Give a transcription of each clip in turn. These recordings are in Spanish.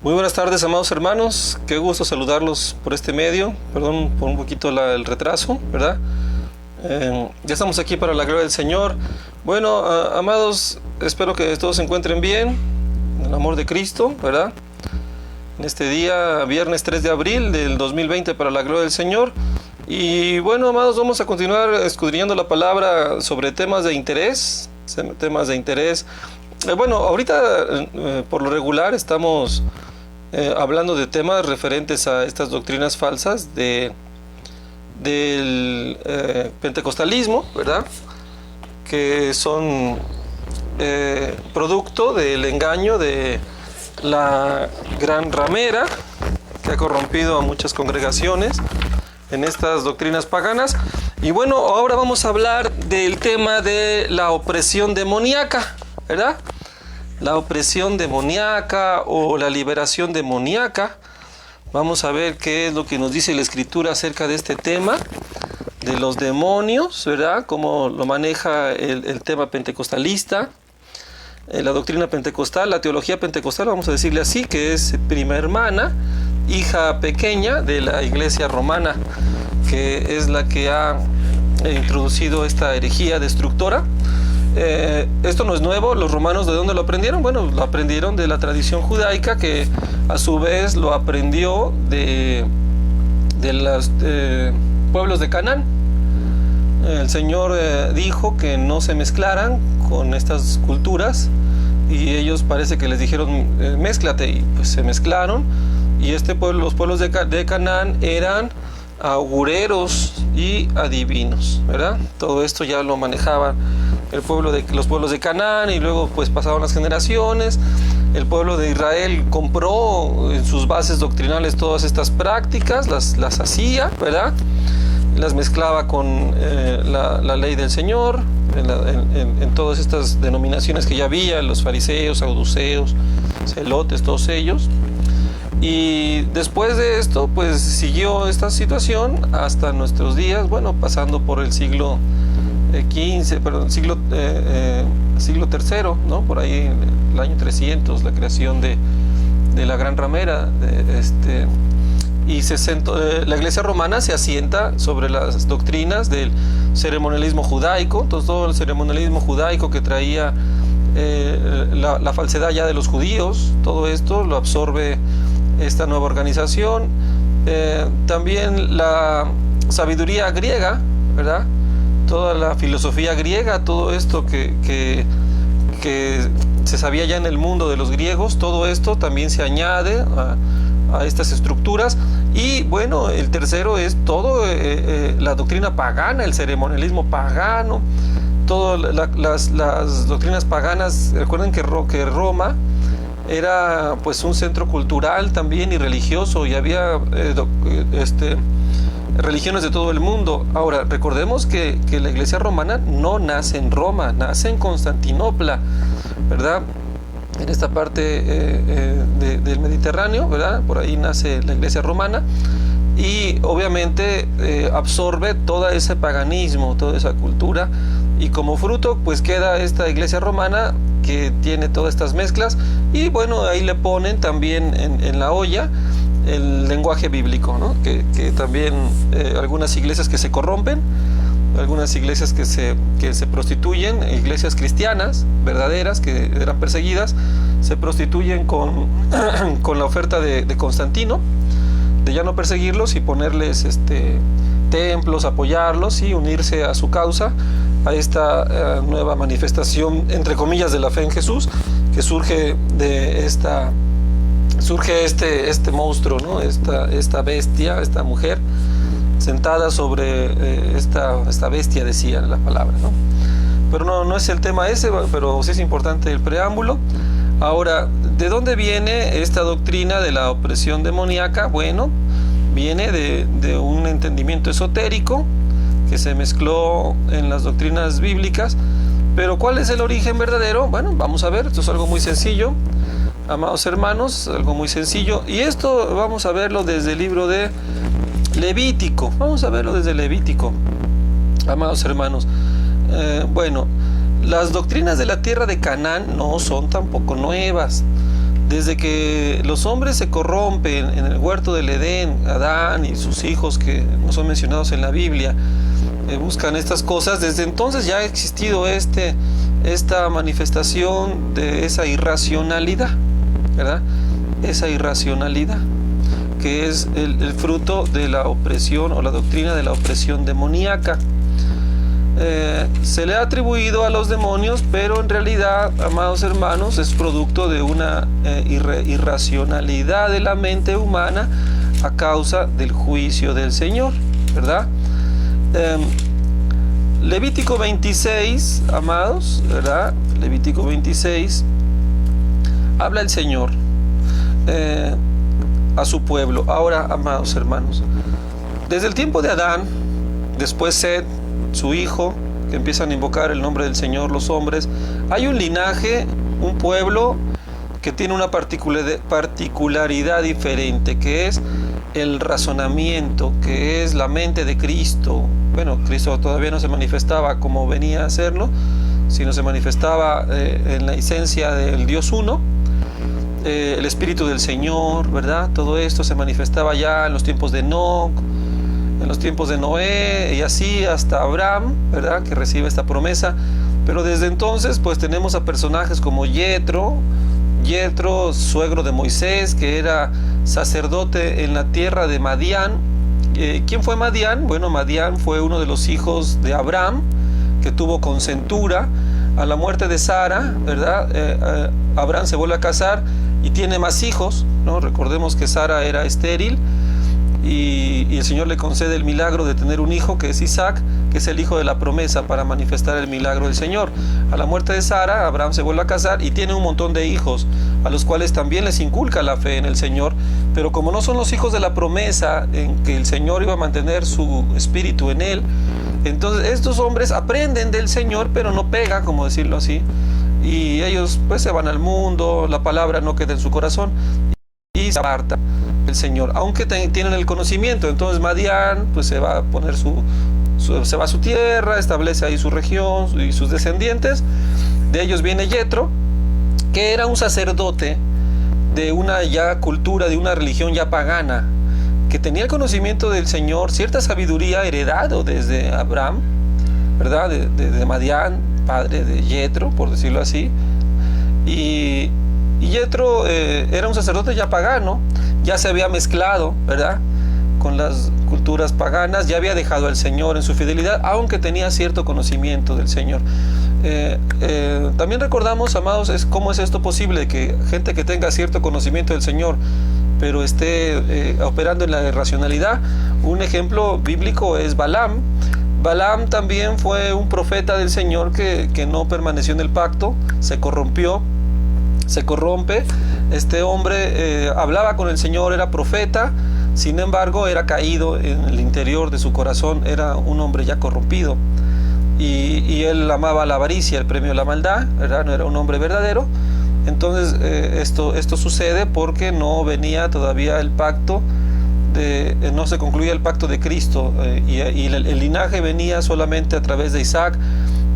Muy buenas tardes, amados hermanos. Qué gusto saludarlos por este medio. Perdón por un poquito el retraso, ¿verdad? Ya estamos aquí para la gloria del Señor. Bueno, amados, espero que todos se encuentren bien, en el amor de Cristo, ¿verdad? En este día, viernes 3 de abril del 2020, para la gloria del Señor. Y bueno, amados, vamos a continuar escudriñando la palabra sobre temas de interés. Bueno, ahorita por lo regular estamos hablando de temas referentes a estas doctrinas falsas del pentecostalismo, ¿verdad? Que son producto del engaño de la gran ramera que ha corrompido a muchas congregaciones en estas doctrinas paganas. Y bueno, ahora vamos a hablar del tema de la opresión demoníaca, ¿verdad? La opresión demoníaca o la liberación demoníaca. Vamos a ver qué es lo que nos dice la Escritura acerca de este tema de los demonios, ¿verdad? Cómo lo maneja el tema pentecostalista, la doctrina pentecostal, la teología pentecostal, vamos a decirle así, que es prima hermana, hija pequeña de la Iglesia romana, que es la que ha introducido esta herejía destructora. Esto no es nuevo. Los romanos, ¿de dónde lo aprendieron? Bueno, lo aprendieron de la tradición judaica, que a su vez lo aprendió de los pueblos de Canaán. El Señor dijo que no se mezclaran con estas culturas, y ellos parece que les dijeron mézclate, y pues se mezclaron. Y los pueblos de Canaán eran augureros y adivinos, ¿verdad? Todo esto ya lo manejaban los pueblos de Canaán, y luego pues pasaron las generaciones. El pueblo de Israel compró en sus bases doctrinales todas estas prácticas, las hacía, ¿verdad? Las mezclaba con la ley del Señor, en todas estas denominaciones que ya había, los fariseos, saduceos, celotes, todos ellos. Y después de esto, pues siguió esta situación hasta nuestros días, bueno, pasando por el siglo siglo III, ¿no? Por ahí, el año 300, la creación de la gran ramera. Y la Iglesia romana se asienta sobre las doctrinas del ceremonialismo judaico. Entonces, todo el ceremonialismo judaico que traía la falsedad ya de los judíos, todo esto lo absorbe esta nueva organización. También la sabiduría griega, ¿verdad? Toda la filosofía griega, todo esto que se sabía ya en el mundo de los griegos, todo esto también se añade a estas estructuras. Y bueno, el tercero es todo la doctrina pagana, el ceremonialismo pagano, todas las doctrinas paganas. Recuerden que Roma era pues un centro cultural también y religioso, y había religiones de todo el mundo. Ahora, recordemos que la Iglesia romana no nace en Roma, nace en Constantinopla, ¿verdad? En esta parte del Mediterráneo, ¿verdad? Por ahí nace la Iglesia romana, y obviamente absorbe todo ese paganismo, toda esa cultura, y como fruto pues queda esta Iglesia romana que tiene todas estas mezclas. Y bueno, ahí le ponen también en la olla el lenguaje bíblico, ¿no? Que también algunas iglesias que se corrompen, algunas iglesias que se prostituyen, iglesias cristianas verdaderas que eran perseguidas, se prostituyen con la oferta de Constantino, de ya no perseguirlos y ponerles templos, apoyarlos y unirse a su causa, a esta nueva manifestación, entre comillas, de la fe en Jesús, que surge de este monstruo, ¿no? Esta bestia, esta mujer sentada sobre esta bestia, decía la palabra, ¿no? Pero no es el tema ese, pero sí es importante el preámbulo. Ahora, ¿de dónde viene esta doctrina de la opresión demoníaca? Bueno, viene de un entendimiento esotérico que se mezcló en las doctrinas bíblicas. Pero ¿cuál es el origen verdadero? Bueno, vamos a ver. Esto es algo muy sencillo, amados hermanos, algo muy sencillo. Y esto vamos a verlo desde el libro de Levítico. Vamos a verlo desde Levítico, amados hermanos. Bueno, las doctrinas de la tierra de Canaán no son tampoco nuevas. Desde que los hombres se corrompen en el huerto del Edén, Adán y sus hijos que no son mencionados en la Biblia, buscan estas cosas, desde entonces ya ha existido esta manifestación de esa irracionalidad, ¿verdad? Esa irracionalidad que es el fruto de la opresión o la doctrina de la opresión demoníaca. Se le ha atribuido a los demonios, pero en realidad, amados hermanos, es producto de una irracionalidad de la mente humana a causa del juicio del Señor, ¿verdad? Levítico 26, amados, ¿verdad? Levítico 26, habla el Señor a su pueblo. Ahora, amados hermanos, desde el tiempo de Adán, después Set, su hijo, que empiezan a invocar el nombre del Señor los hombres, hay un linaje, un pueblo que tiene una particularidad diferente, que es el razonamiento, que es la mente de Cristo. Bueno, Cristo todavía no se manifestaba como venía a hacerlo, sino se manifestaba en la esencia del Dios uno, el Espíritu del Señor, ¿verdad? Todo esto se manifestaba ya en los tiempos de Enoc, en los tiempos de Noé, y así hasta Abraham, ¿verdad?, que recibe esta promesa. Pero desde entonces pues tenemos a personajes como Yetro, suegro de Moisés, que era sacerdote en la tierra de Madián. ¿Quién fue Madián? Bueno, Madián fue uno de los hijos de Abraham, que tuvo con Centura. A la muerte de Sara, ¿verdad?, Abraham se vuelve a casar y tiene más hijos, ¿no? Recordemos que Sara era estéril, y el Señor le concede el milagro de tener un hijo, que es Isaac, que es el hijo de la promesa para manifestar el milagro del Señor. A la muerte de Sara, Abraham se vuelve a casar y tiene un montón de hijos, a los cuales también les inculca la fe en el Señor, pero como no son los hijos de la promesa en que el Señor iba a mantener su espíritu en él, entonces estos hombres aprenden del Señor, pero no pega, como decirlo así, y ellos pues se van al mundo, la palabra no queda en su corazón y se aparta el Señor, aunque tienen el conocimiento. Entonces Madián pues se va a poner se va a su tierra, establece ahí su región y sus descendientes. De ellos viene Yetro, que era un sacerdote de una ya cultura, de una religión ya pagana, que tenía el conocimiento del Señor, cierta sabiduría heredado desde Abraham, ¿verdad?, de Madián, padre de Yetro, por decirlo así. Y Yetro era un sacerdote ya pagano, ya se había mezclado, ¿verdad?, con las culturas paganas, ya había dejado al Señor en su fidelidad, aunque tenía cierto conocimiento del Señor. También recordamos, amados, cómo es esto posible, que gente que tenga cierto conocimiento del Señor, pero esté operando en la irracionalidad. Un ejemplo bíblico es Balaam. Balaam también fue un profeta del Señor que no permaneció en el pacto, se corrompió, se corrompe. Este hombre hablaba con el Señor, era profeta, sin embargo era caído en el interior de su corazón, era un hombre ya corrompido, y él amaba la avaricia, el premio de la maldad, ¿verdad? No era un hombre verdadero. Entonces esto sucede porque no venía todavía el pacto, no se concluía el pacto de Cristo, y el linaje venía solamente a través de Isaac,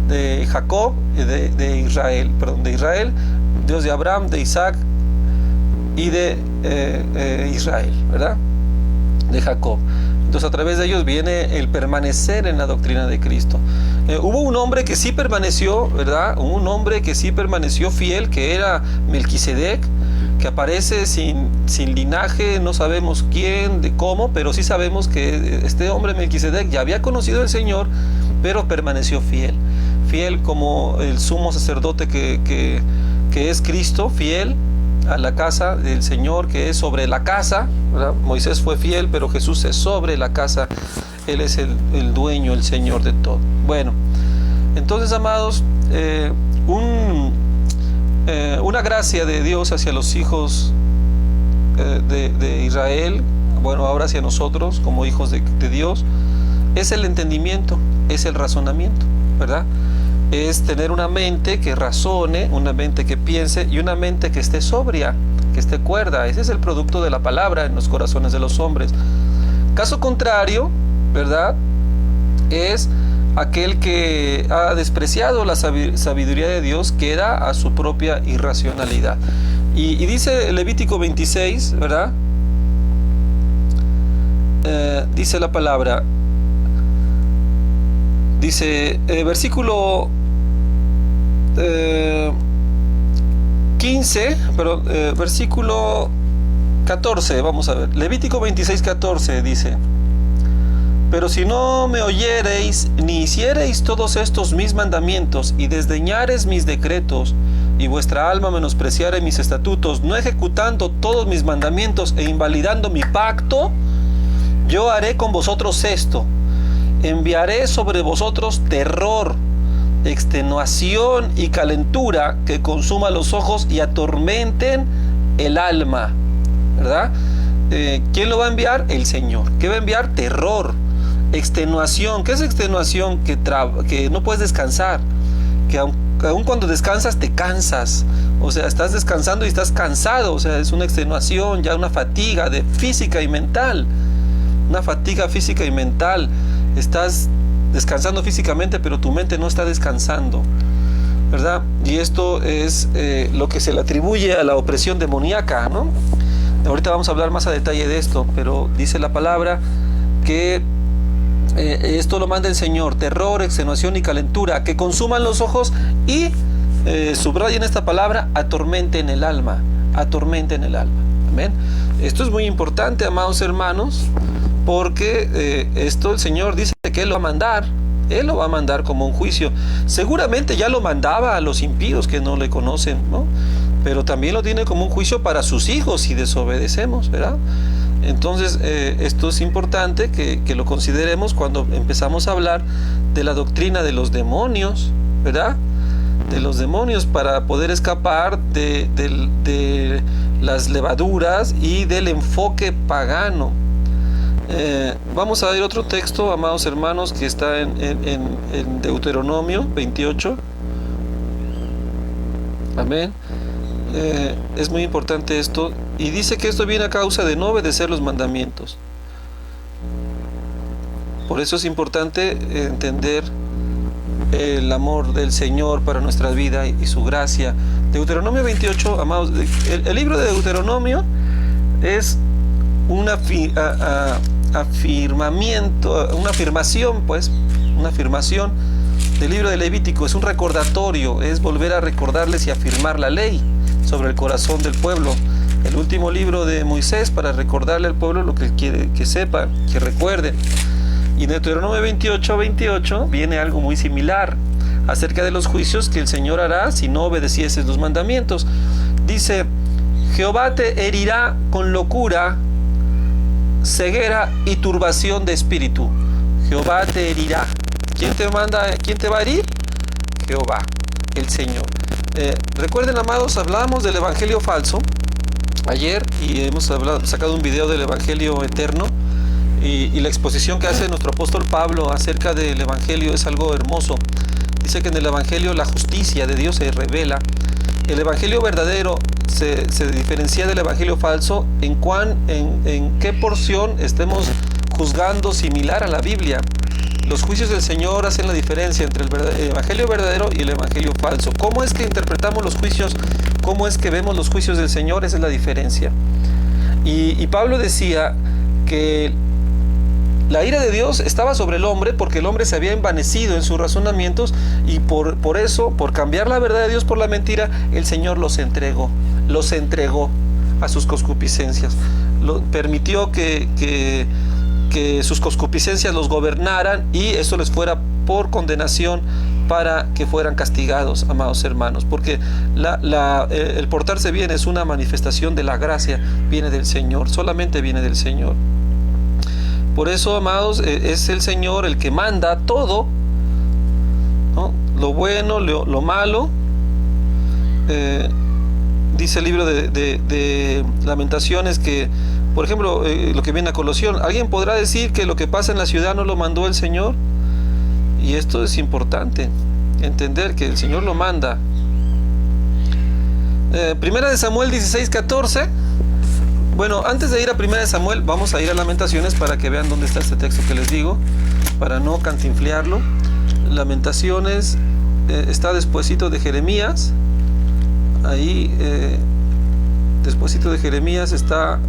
de Jacob, de Israel, Dios de Abraham, de Isaac y de Israel, ¿verdad?, de Jacob. Entonces a través de ellos viene el permanecer en la doctrina de Cristo. Hubo un hombre que sí permaneció, ¿verdad?, un hombre que sí permaneció fiel, que era Melquisedec, que aparece sin linaje, no sabemos quién, de cómo, pero sí sabemos que este hombre Melquisedec ya había conocido al Señor, pero permaneció fiel como el sumo sacerdote que es Cristo, fiel a la casa del Señor, que es sobre la casa, ¿verdad? Moisés fue fiel, pero Jesús es sobre la casa. Él es el dueño, el Señor de todo. Bueno, entonces, amados, una gracia de Dios hacia los hijos de Israel, bueno, ahora hacia nosotros como hijos de Dios, es el entendimiento, es el razonamiento, ¿verdad? Es tener una mente que razone, una mente que piense y una mente que esté sobria, que esté cuerda. Ese es el producto de la palabra en los corazones de los hombres. Caso contrario, ¿verdad?, es aquel que ha despreciado la sabiduría de Dios, queda a su propia irracionalidad. Y dice Levítico 26, ¿verdad? Dice la palabra, dice, versículo 15, pero versículo 14, vamos a ver, Levítico 26, 14 dice: pero si no me oyereis, ni hiciereis todos estos mis mandamientos, y desdeñareis mis decretos, y vuestra alma menospreciare mis estatutos, no ejecutando todos mis mandamientos e invalidando mi pacto, yo haré con vosotros esto: enviaré sobre vosotros terror, extenuación y calentura que consuma los ojos y atormenten el alma. ¿Verdad? ¿Quién lo va a enviar? El Señor. ¿Qué va a enviar? Terror, extenuación. ¿Qué es extenuación? Que no puedes descansar, que aun cuando descansas te cansas, o sea, estás descansando y estás cansado, o sea, es una extenuación, ya una fatiga física y mental, una fatiga física y mental. Estás descansando físicamente, pero tu mente no está descansando, ¿verdad? Y esto es lo que se le atribuye a la opresión demoníaca, ¿no? Ahorita vamos a hablar más a detalle de esto, pero dice la palabra que esto lo manda el Señor: terror, extenuación y calentura que consuman los ojos y, subrayen esta palabra, atormenten el alma, atormenten el alma. Amén. Esto es muy importante, amados hermanos, porque esto el Señor dice que Él lo va a mandar. Él lo va a mandar como un juicio. Seguramente ya lo mandaba a los impíos que no le conocen, ¿no? Pero también lo tiene como un juicio para sus hijos si desobedecemos, ¿verdad? Entonces esto es importante que lo consideremos cuando empezamos a hablar de la doctrina de los demonios, ¿verdad? De los demonios, para poder escapar de las levaduras y del enfoque pagano. Vamos a ver otro texto, amados hermanos, que está en Deuteronomio 28. Amén. Es muy importante esto, y dice que esto viene a causa de no obedecer los mandamientos. Por eso es importante entender el amor del Señor para nuestra vida y su gracia. Deuteronomio 28, amados, el libro de Deuteronomio es una afirmación del libro de Levítico. Es un recordatorio, es volver a recordarles y afirmar la ley sobre el corazón del pueblo. El último libro de Moisés, para recordarle al pueblo lo que él quiere que sepa, que recuerde. Y en Deuteronomio 28 viene algo muy similar acerca de los juicios que el Señor hará si no obedecieses los mandamientos. Dice: Jehová te herirá con locura, ceguera y turbación de espíritu. Jehová te herirá. ¿Quién te va a herir? Jehová, el Señor. Recuerden, amados, hablábamos del evangelio falso ayer y hemos sacado un video del evangelio eterno, y la exposición que hace nuestro apóstol Pablo acerca del evangelio es algo hermoso. Dice que en el evangelio la justicia de Dios se revela. El evangelio verdadero se diferencia del evangelio falso en qué porción estemos juzgando similar a la Biblia. Los juicios del Señor hacen la diferencia entre el evangelio verdadero y el evangelio falso. ¿Cómo es que interpretamos los juicios? ¿Cómo es que vemos los juicios del Señor? Esa es la diferencia. Y Pablo decía que la ira de Dios estaba sobre el hombre porque el hombre se había envanecido en sus razonamientos, y por eso, por cambiar la verdad de Dios por la mentira, el Señor los entregó a sus concupiscencias. Permitió que sus concupiscencias los gobernaran, y eso les fuera por condenación para que fueran castigados, amados hermanos, porque el portarse bien es una manifestación de la gracia, viene del Señor, solamente viene del Señor. Por eso, amados, es el Señor el que manda todo, ¿no? Lo bueno, lo malo. Dice el libro de Lamentaciones que, por ejemplo, lo que viene a colación: ¿alguien podrá decir que lo que pasa en la ciudad no lo mandó el Señor? Y esto es importante, entender que el Señor lo manda. Primera de Samuel 16:14. Bueno, antes de ir a Primera de Samuel, vamos a ir a Lamentaciones para que vean dónde está este texto que les digo, para no cantinflearlo. Lamentaciones está despuesito de Jeremías. Ahí despuésito de Jeremías está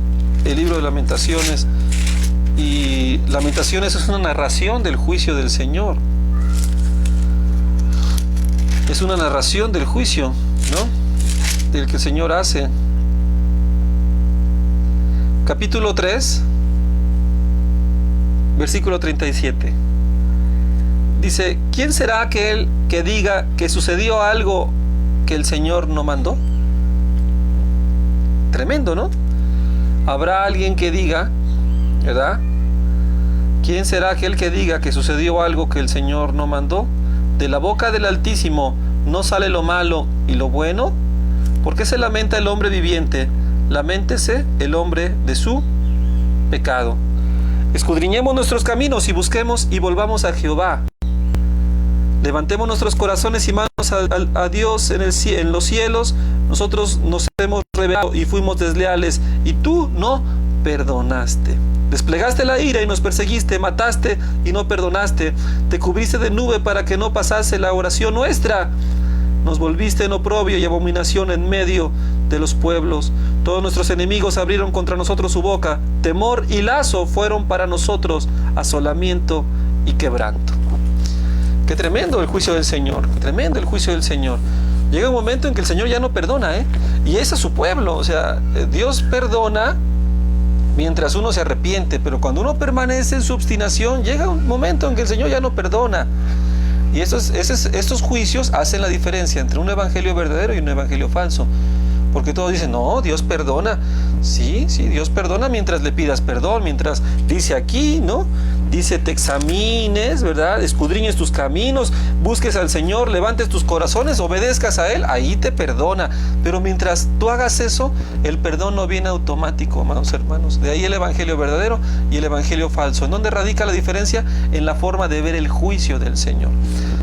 el libro de Lamentaciones. Y Lamentaciones es una narración del juicio del Señor. Es una narración del juicio, ¿no?, del que el Señor hace. Capítulo 3, versículo 37. Dice: ¿quién será aquel que diga que sucedió algo que el Señor no mandó? Tremendo, ¿no? Habrá alguien que diga, ¿verdad? ¿Quién será aquel que diga que sucedió algo que el Señor no mandó? De la boca del Altísimo no sale lo malo y lo bueno. ¿Por qué se lamenta el hombre viviente? Laméntese el hombre de su pecado. Escudriñemos nuestros caminos y busquemos y volvamos a Jehová. Levantemos nuestros corazones y manos a Dios en los cielos. Nosotros nos hemos rebelado y fuimos desleales, y tú no perdonaste. Desplegaste la ira y nos perseguiste, mataste y no perdonaste. Te cubriste de nube para que no pasase la oración nuestra. Nos volviste en oprobio y abominación en medio de los pueblos. Todos nuestros enemigos abrieron contra nosotros su boca. Temor y lazo fueron para nosotros, asolamiento y quebranto. Qué tremendo el juicio del Señor, tremendo el juicio del Señor. Llega un momento en que el Señor ya no perdona, y ese es su pueblo. O sea, Dios perdona mientras uno se arrepiente, pero cuando uno permanece en su obstinación, llega un momento en que el Señor ya no perdona. Y estos juicios hacen la diferencia entre un evangelio verdadero y un evangelio falso. Porque todos dicen: no, Dios perdona. Sí, Dios perdona mientras le pidas perdón, mientras dice aquí, ¿no? Dice: te examines, ¿verdad? Escudriñes tus caminos, busques al Señor, levantes tus corazones, obedezcas a Él, ahí te perdona. Pero mientras tú hagas eso, el perdón no viene automático, amados hermanos. De ahí el evangelio verdadero y el evangelio falso. ¿En dónde radica la diferencia? En la forma de ver el juicio del Señor.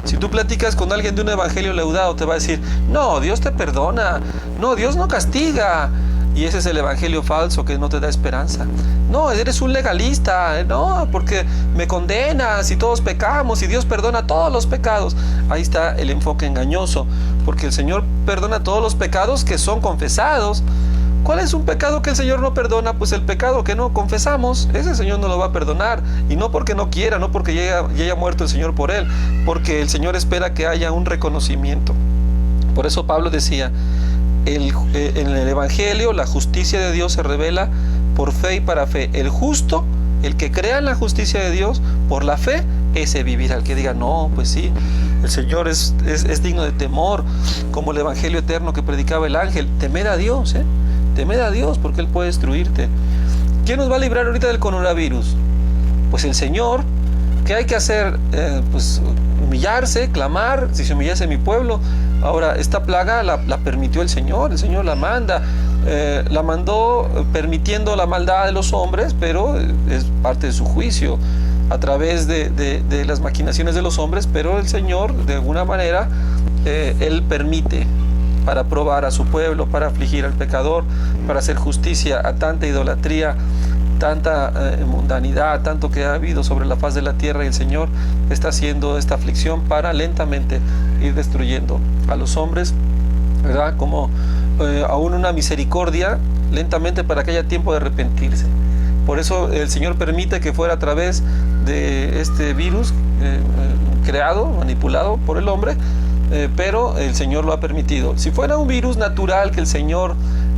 Si tú platicas con alguien de un evangelio leudado, te va a decir: no, Dios te perdona, no, Dios no castiga. Y ese es el evangelio falso que no te da esperanza. No, eres un legalista, no, porque me condenas y todos pecamos y Dios perdona todos los pecados. Ahí está el enfoque engañoso, porque el Señor perdona todos los pecados que son confesados. ¿Cuál es un pecado que el Señor no perdona? Pues el pecado que no confesamos, ese el Señor no lo va a perdonar. Y no porque no quiera, no porque ya haya muerto el Señor por él, porque el Señor espera que haya un reconocimiento. Por eso Pablo decía: en el evangelio la justicia de Dios se revela por fe y para fe. El justo, el que crea en la justicia de Dios por la fe, ese vivirá. El que diga: no, pues sí, el Señor es digno de temor, como el evangelio eterno que predicaba el ángel. Temed a Dios, temed a Dios, porque Él puede destruirte. ¿Quién nos va a librar ahorita del coronavirus? Pues el Señor. ¿Qué hay que hacer? Pues humillarse, clamar. Si se humillase mi pueblo. Ahora, esta plaga la permitió el Señor la manda. La mandó permitiendo la maldad de los hombres, pero es parte de su juicio a través de las maquinaciones de los hombres. Pero el Señor, de alguna manera, Él permite para probar a su pueblo, para afligir al pecador, para hacer justicia a tanta idolatría, tanta mundanidad, tanto que ha habido sobre la faz de la tierra. Y el Señor está haciendo esta aflicción para lentamente ir destruyendo a los hombres, ¿verdad? Como aún una misericordia, lentamente, para que haya tiempo de arrepentirse. Por eso el Señor permite que fuera a través de este virus creado, manipulado por el hombre, pero el Señor lo ha permitido. Si fuera un virus natural que el Señor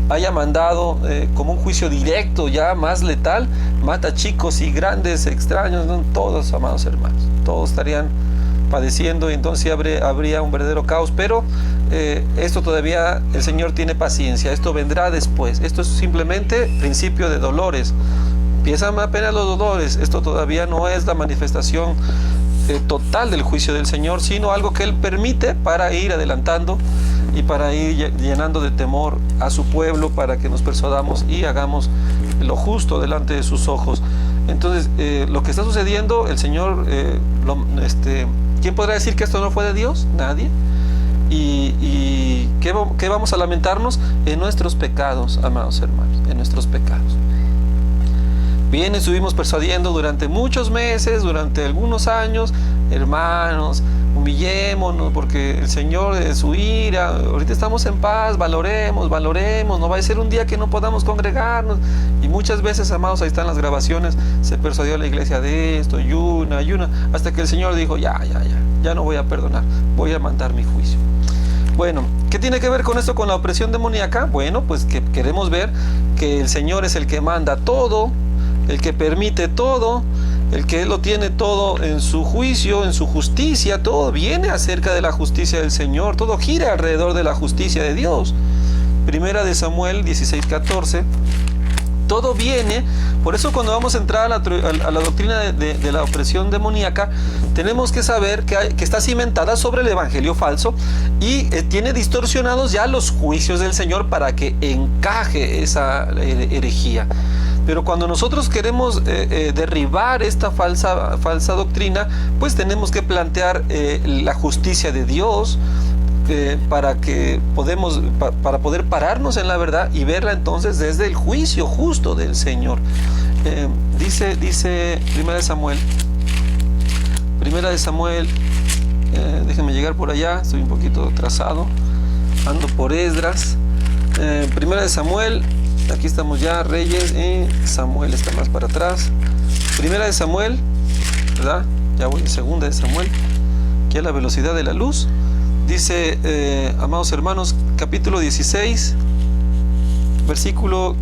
haya mandado como un juicio directo, ya más letal, mata chicos y grandes, extraños, ¿no? Todos, amados hermanos, todos estarían padeciendo, y entonces habría un verdadero caos. Pero esto todavía el Señor tiene paciencia, esto vendrá después. Esto es simplemente principio de dolores, empiezan apenas los dolores. Esto todavía no es la manifestación total del juicio del Señor, sino algo que Él permite para ir adelantando y para ir llenando de temor a su pueblo, para que nos persuadamos y hagamos lo justo delante de sus ojos. Entonces, lo que está sucediendo, el Señor, ¿quién podrá decir que esto no fue de Dios? Nadie. ¿Y qué vamos a lamentarnos? En nuestros pecados, amados hermanos, en nuestros pecados. Bien, estuvimos persuadiendo durante muchos meses, durante algunos años: hermanos, humillémonos, porque el Señor es su ira, ahorita estamos en paz, valoremos, no va a ser un día que no podamos congregarnos. Y muchas veces, amados, ahí están las grabaciones, se persuadió a la iglesia de esto, y una, hasta que el Señor dijo, ya no voy a perdonar, voy a mandar mi juicio. Bueno, ¿qué tiene que ver con esto, con la opresión demoníaca? Bueno, pues que queremos ver que el Señor es el que manda todo, el que permite todo, el que lo tiene todo en su juicio, en su justicia. Todo viene acerca de la justicia del Señor, todo gira alrededor de la justicia de Dios. Primera de Samuel 16:14. Todo viene, por eso cuando vamos a entrar a la doctrina de la opresión demoníaca, tenemos que saber que está cimentada sobre el evangelio falso y tiene distorsionados ya los juicios del Señor para que encaje esa herejía. Pero cuando nosotros queremos derribar esta falsa doctrina, pues tenemos que plantear la justicia de Dios, para poder pararnos en la verdad y verla entonces desde el juicio justo del Señor. Dice Primera de Samuel, déjenme llegar por allá, estoy un poquito atrasado, ando por Esdras. Primera de Samuel, aquí estamos ya, Reyes, Samuel está más para atrás. Primera de Samuel, ¿verdad? Ya voy en Segunda de Samuel, aquí a la velocidad de la luz. Dice, amados hermanos, capítulo 16 de 1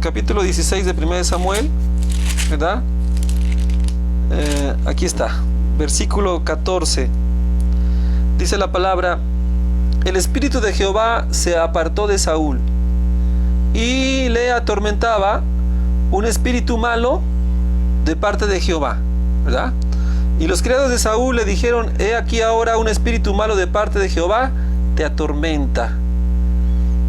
de Samuel, ¿verdad? Aquí está, versículo 14. Dice la palabra: el espíritu de Jehová se apartó de Saúl, y le atormentaba un espíritu malo de parte de Jehová, ¿verdad? Y los criados de Saúl le dijeron: he aquí ahora un espíritu malo de parte de Jehová te atormenta.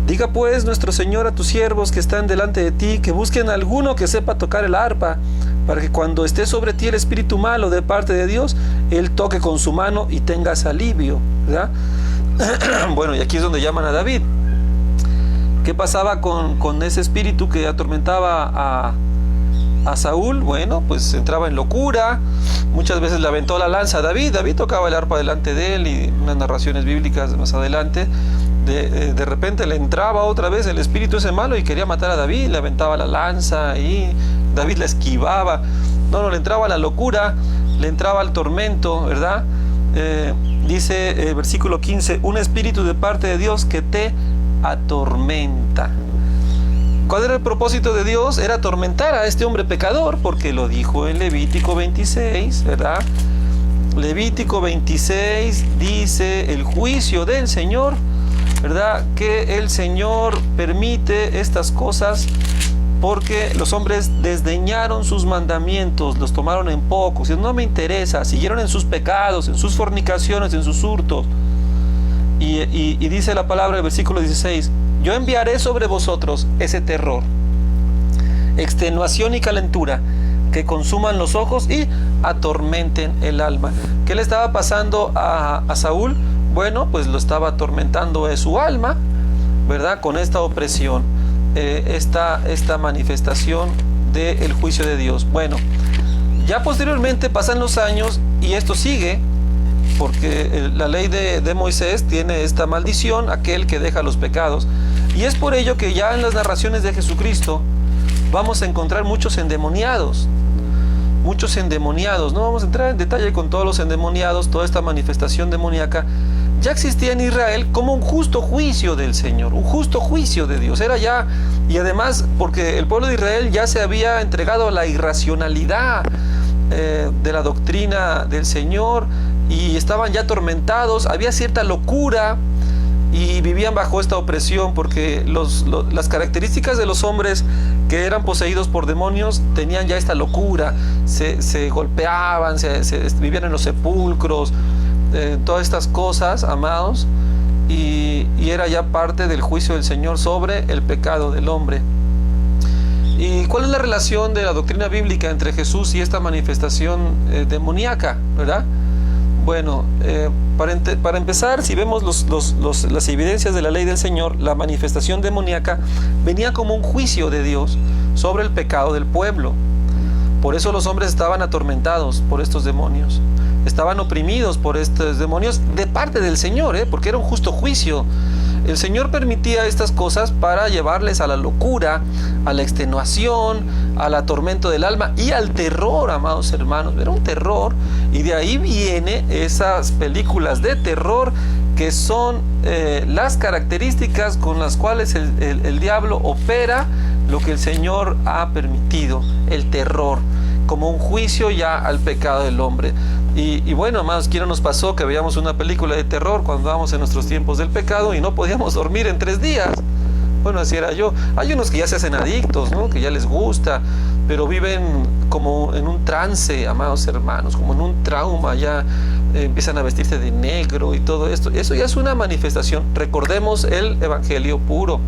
Diga pues nuestro Señor a tus siervos que están delante de ti, que busquen a alguno que sepa tocar el arpa, para que cuando esté sobre ti el espíritu malo de parte de Dios, él toque con su mano y tengas alivio, ¿verdad? Bueno, y aquí es donde llaman a David. ¿Qué pasaba con ese espíritu que atormentaba a Saúl? Bueno, pues entraba en locura, muchas veces le aventó la lanza a David. David tocaba el arpa delante de él, y unas narraciones bíblicas más adelante, de repente le entraba otra vez el espíritu ese malo y quería matar a David, le aventaba la lanza y David la esquivaba. No, le entraba la locura, le entraba el tormento, ¿verdad? Dice versículo 15, un espíritu de parte de Dios que te atormenta. ¿Cuál era el propósito de Dios? Era atormentar a este hombre pecador, porque lo dijo en Levítico 26, ¿verdad? Levítico 26 dice el juicio del Señor, ¿verdad? Que el Señor permite estas cosas porque los hombres desdeñaron sus mandamientos, los tomaron en poco, si no me interesa, siguieron en sus pecados, en sus fornicaciones, en sus hurtos. Y dice la palabra del versículo 16, yo enviaré sobre vosotros ese terror, extenuación y calentura, que consuman los ojos y atormenten el alma. ¿Qué le estaba pasando a Saúl? Bueno, pues lo estaba atormentando su alma, ¿verdad? Con esta opresión, esta manifestación del juicio de Dios. Bueno, ya posteriormente pasan los años y esto sigue, porque la ley de Moisés tiene esta maldición, aquel que deja los pecados. Y es por ello que ya en las narraciones de Jesucristo vamos a encontrar muchos endemoniados. No vamos a entrar en detalle con todos los endemoniados, toda esta manifestación demoníaca. Ya existía en Israel como un justo juicio del Señor, un justo juicio de Dios. Era ya, y además porque el pueblo de Israel ya se había entregado a la irracionalidad de la doctrina del Señor, y estaban ya atormentados, había cierta locura y vivían bajo esta opresión, porque las características de los hombres que eran poseídos por demonios tenían ya esta locura, se golpeaban, vivían en los sepulcros, todas estas cosas, amados, y era ya parte del juicio del Señor sobre el pecado del hombre. ¿Y cuál es la relación de la doctrina bíblica entre Jesús y esta manifestación demoníaca, verdad? Bueno, para empezar, si vemos las evidencias de la ley del Señor, la manifestación demoníaca venía como un juicio de Dios sobre el pecado del pueblo. Por eso los hombres estaban atormentados por estos demonios. estaban oprimidos por estos demonios de parte del Señor, porque era un justo juicio. El Señor permitía estas cosas para llevarles a la locura, a la extenuación, al atormento del alma y al terror, amados hermanos. Era un terror, y de ahí viene esas películas de terror que son las características con las cuales el diablo opera lo que el Señor ha permitido, el terror, como un juicio ya al pecado del hombre. Y bueno, amados, ¿quién nos pasó que veíamos una película de terror cuando estábamos en nuestros tiempos del pecado y no podíamos dormir en 3 días? Bueno, así era yo. Hay unos que ya se hacen adictos, ¿no? Que ya les gusta, pero viven como en un trance, amados hermanos, como en un trauma, ya empiezan a vestirse de negro y todo esto. Eso ya es una manifestación. Recordemos el evangelio puro,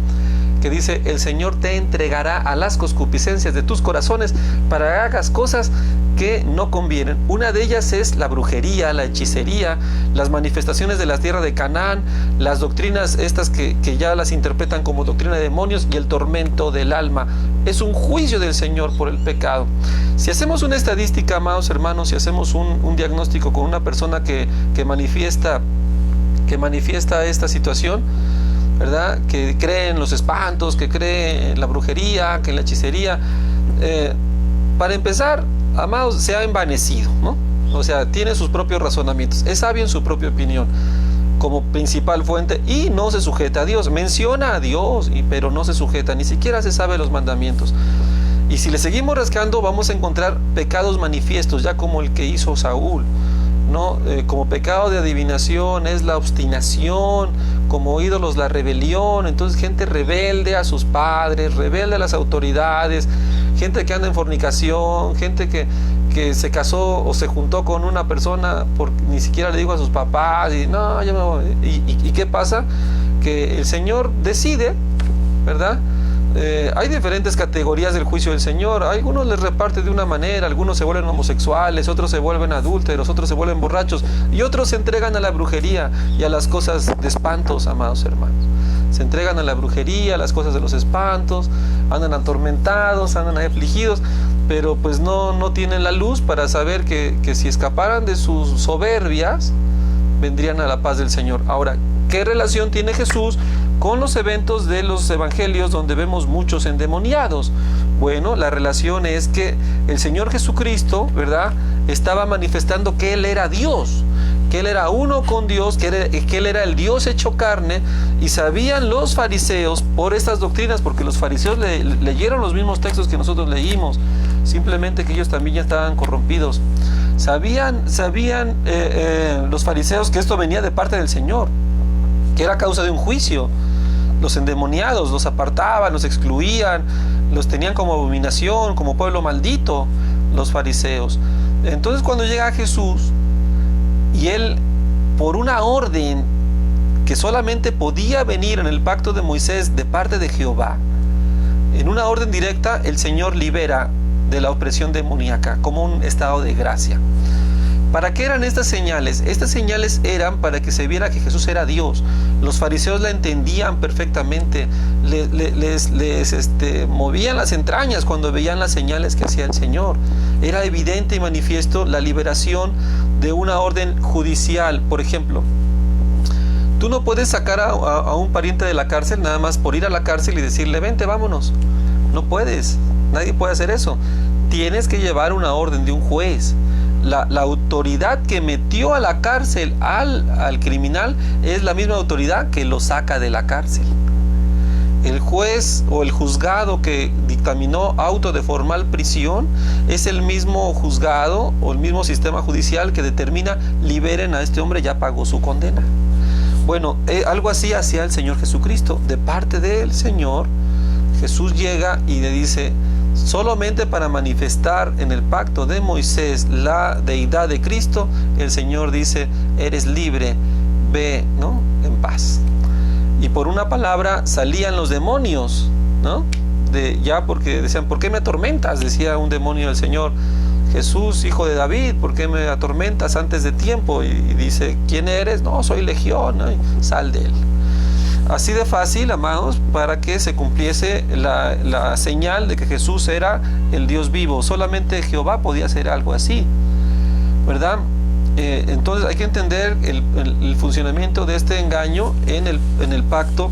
que dice: el Señor te entregará a las concupiscencias de tus corazones para que hagas cosas que no convienen. Una de ellas es la brujería, la hechicería, las manifestaciones de la tierra de Canaán, las doctrinas estas que ya las interpretan como doctrina de demonios, y el tormento del alma. Es un juicio del Señor por el pecado. Si hacemos una estadística, amados hermanos, si hacemos un diagnóstico con una persona que manifiesta esta situación, ¿verdad?, que cree en los espantos, que cree en la brujería, que en la hechicería, para empezar, amados, se ha envanecido, ¿no? O sea, tiene sus propios razonamientos, es sabio en su propia opinión como principal fuente, y no se sujeta a Dios. Menciona a Dios, pero no se sujeta, ni siquiera se sabe los mandamientos. Y si le seguimos rascando, vamos a encontrar pecados manifiestos, ya como el que hizo Saúl, ¿no? Como pecado de adivinación es la obstinación, como ídolos la rebelión. Entonces, gente rebelde a sus padres, rebelde a las autoridades, gente que anda en fornicación, gente que se casó o se juntó con una persona porque ni siquiera le dijo a sus papás, y no, yo me voy. ¿Y qué pasa? Que el Señor decide, ¿verdad? Hay diferentes categorías del juicio del Señor. A algunos les reparte de una manera, algunos se vuelven homosexuales, otros se vuelven adúlteros, otros se vuelven borrachos, y otros se entregan a la brujería y a las cosas de espantos, amados hermanos. Se entregan a la brujería, a las cosas de los espantos, andan atormentados, andan afligidos, pero pues no tienen la luz para saber que si escaparan de sus soberbias, vendrían a la paz del Señor. Ahora, ¿qué relación tiene Jesús con los eventos de los evangelios donde vemos muchos endemoniados? Bueno, la relación es que el Señor Jesucristo, ¿verdad?, estaba manifestando que Él era Dios, que Él era uno con Dios, que Él era el Dios hecho carne, y sabían los fariseos por estas doctrinas, porque los fariseos leyeron los mismos textos que nosotros leímos, simplemente que ellos también ya estaban corrompidos. Sabían los fariseos que esto venía de parte del Señor, que era causa de un juicio. Los endemoniados los apartaban, los excluían, los tenían como abominación, como pueblo maldito, los fariseos. Entonces, cuando llega Jesús, y Él, por una orden que solamente podía venir en el pacto de Moisés de parte de Jehová, en una orden directa, el Señor libera de la opresión demoníaca como un estado de gracia. ¿Para qué eran estas señales? Estas señales eran para que se viera que Jesús era Dios. Los fariseos la entendían perfectamente, les movían las entrañas cuando veían las señales que hacía el Señor. Era evidente y manifiesto la liberación de una orden judicial. Por ejemplo, tú no puedes sacar a un pariente de la cárcel nada más por ir a la cárcel y decirle: vente, vámonos. No puedes, nadie puede hacer eso. Tienes que llevar una orden de un juez. La autoridad que metió a la cárcel al criminal es la misma autoridad que lo saca de la cárcel. El juez o el juzgado que dictaminó auto de formal prisión es el mismo juzgado o el mismo sistema judicial que determina: liberen a este hombre, ya pagó su condena. Bueno, algo así hacía el Señor Jesucristo. De parte del Señor, Jesús llega y le dice: solamente para manifestar en el pacto de Moisés la deidad de Cristo, el Señor dice: eres libre, ve, ¿no?, en paz. Y por una palabra salían los demonios, ¿no? Porque decían: ¿por qué me atormentas?, decía un demonio del Señor. Jesús, hijo de David, ¿por qué me atormentas antes de tiempo? Y dice: ¿quién eres? No, soy Legión, ¿no? Sal de él. Así de fácil, amados, para que se cumpliese la señal de que Jesús era el Dios vivo. Solamente Jehová podía hacer algo así, ¿verdad? Entonces hay que entender el funcionamiento de este engaño en el pacto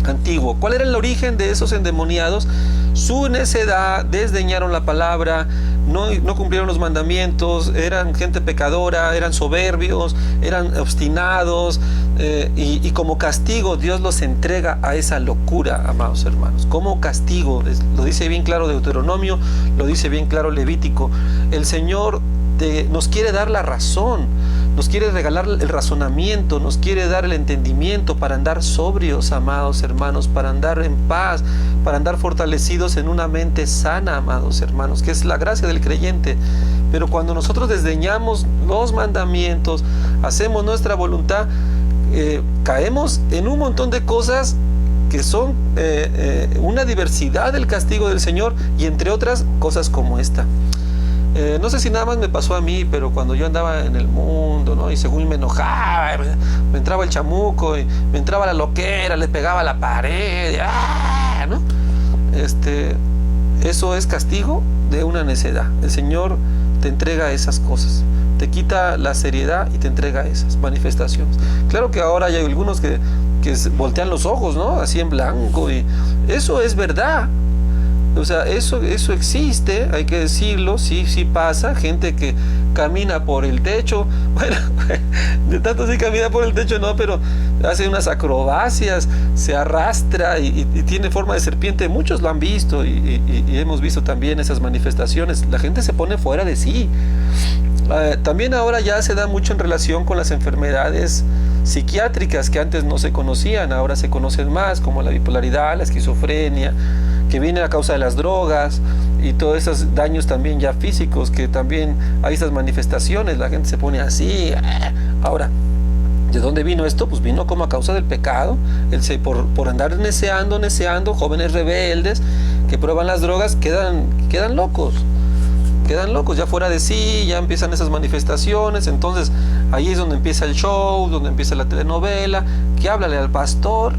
antiguo. ¿Cuál era el origen de esos endemoniados? Su necedad, desdeñaron la palabra, no cumplieron los mandamientos, eran gente pecadora, eran soberbios, eran obstinados, y como castigo Dios los entrega a esa locura, amados hermanos. Como castigo, lo dice bien claro Deuteronomio, lo dice bien claro Levítico. El Señor nos quiere dar la razón, nos quiere regalar el razonamiento, nos quiere dar el entendimiento para andar sobrios, amados hermanos, para andar en paz, para andar fortalecidos en una mente sana, amados hermanos, que es la gracia del creyente. Pero cuando nosotros desdeñamos los mandamientos, hacemos nuestra voluntad, caemos en un montón de cosas que son una diversidad del castigo del Señor, y entre otras cosas como esta. No sé si nada más me pasó a mí, pero cuando yo andaba en el mundo, ¿no? Y según me enojaba, me entraba el chamuco, y me entraba la loquera, le pegaba a la pared, ¿no? Eso es castigo de una necedad. El Señor te entrega esas cosas, te quita la seriedad y te entrega esas manifestaciones. Claro que ahora hay algunos que voltean los ojos, ¿no? Así en blanco, y eso es verdad. O sea, eso existe, hay que decirlo, sí pasa. Gente que camina por el techo, bueno, de tanto sí camina por el techo, no, pero hace unas acrobacias, se arrastra y tiene forma de serpiente. Muchos lo han visto y hemos visto también esas manifestaciones. La gente se pone fuera de sí. También ahora ya se da mucho en relación con las enfermedades psiquiátricas que antes no se conocían, ahora se conocen más, como la bipolaridad, la esquizofrenia, que viene a causa de las drogas, y todos esos daños también ya físicos, que también hay esas manifestaciones, la gente se pone así. Ahora, ¿de dónde vino esto? Pues vino como a causa del pecado, por andar neceando, jóvenes rebeldes que prueban las drogas, quedan locos, ya fuera de sí, ya empiezan esas manifestaciones. Entonces ahí es donde empieza el show, donde empieza la telenovela, que háblale al pastor,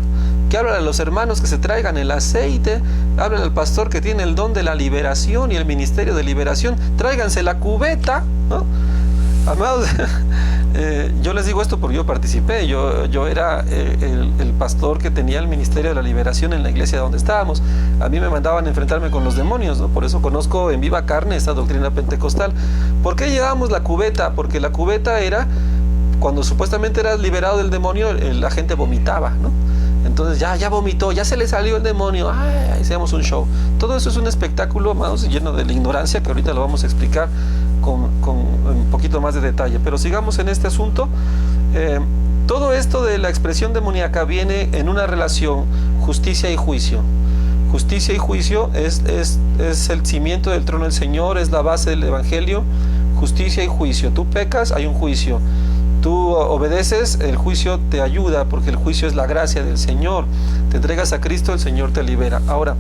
que háblale a los hermanos que se traigan el aceite, háblale al pastor que tiene el don de la liberación y el ministerio de liberación, tráiganse la cubeta, ¿no? Amados, yo les digo esto porque yo participé, yo era el pastor que tenía el ministerio de la liberación en la iglesia donde estábamos. A mí me mandaban a enfrentarme con los demonios, ¿no? Por eso conozco en viva carne esta doctrina pentecostal. ¿Por qué llevábamos la cubeta? Porque la cubeta era, cuando supuestamente eras liberado del demonio, la gente vomitaba, ¿no? Entonces ya vomitó, ya se le salió el demonio, hacíamos un show. Todo eso es un espectáculo, amados, lleno de la ignorancia, que ahorita lo vamos a explicar con un poquito más de detalle. Pero sigamos en este asunto. Todo esto de la expresión demoníaca viene en una relación justicia y juicio. Justicia y juicio es el cimiento del trono del Señor, es la base del evangelio. Justicia y juicio. Tú pecas, hay un juicio. Tú obedeces, el juicio te ayuda, porque el juicio es la gracia del Señor. Te entregas a Cristo, el Señor te libera. Ahora,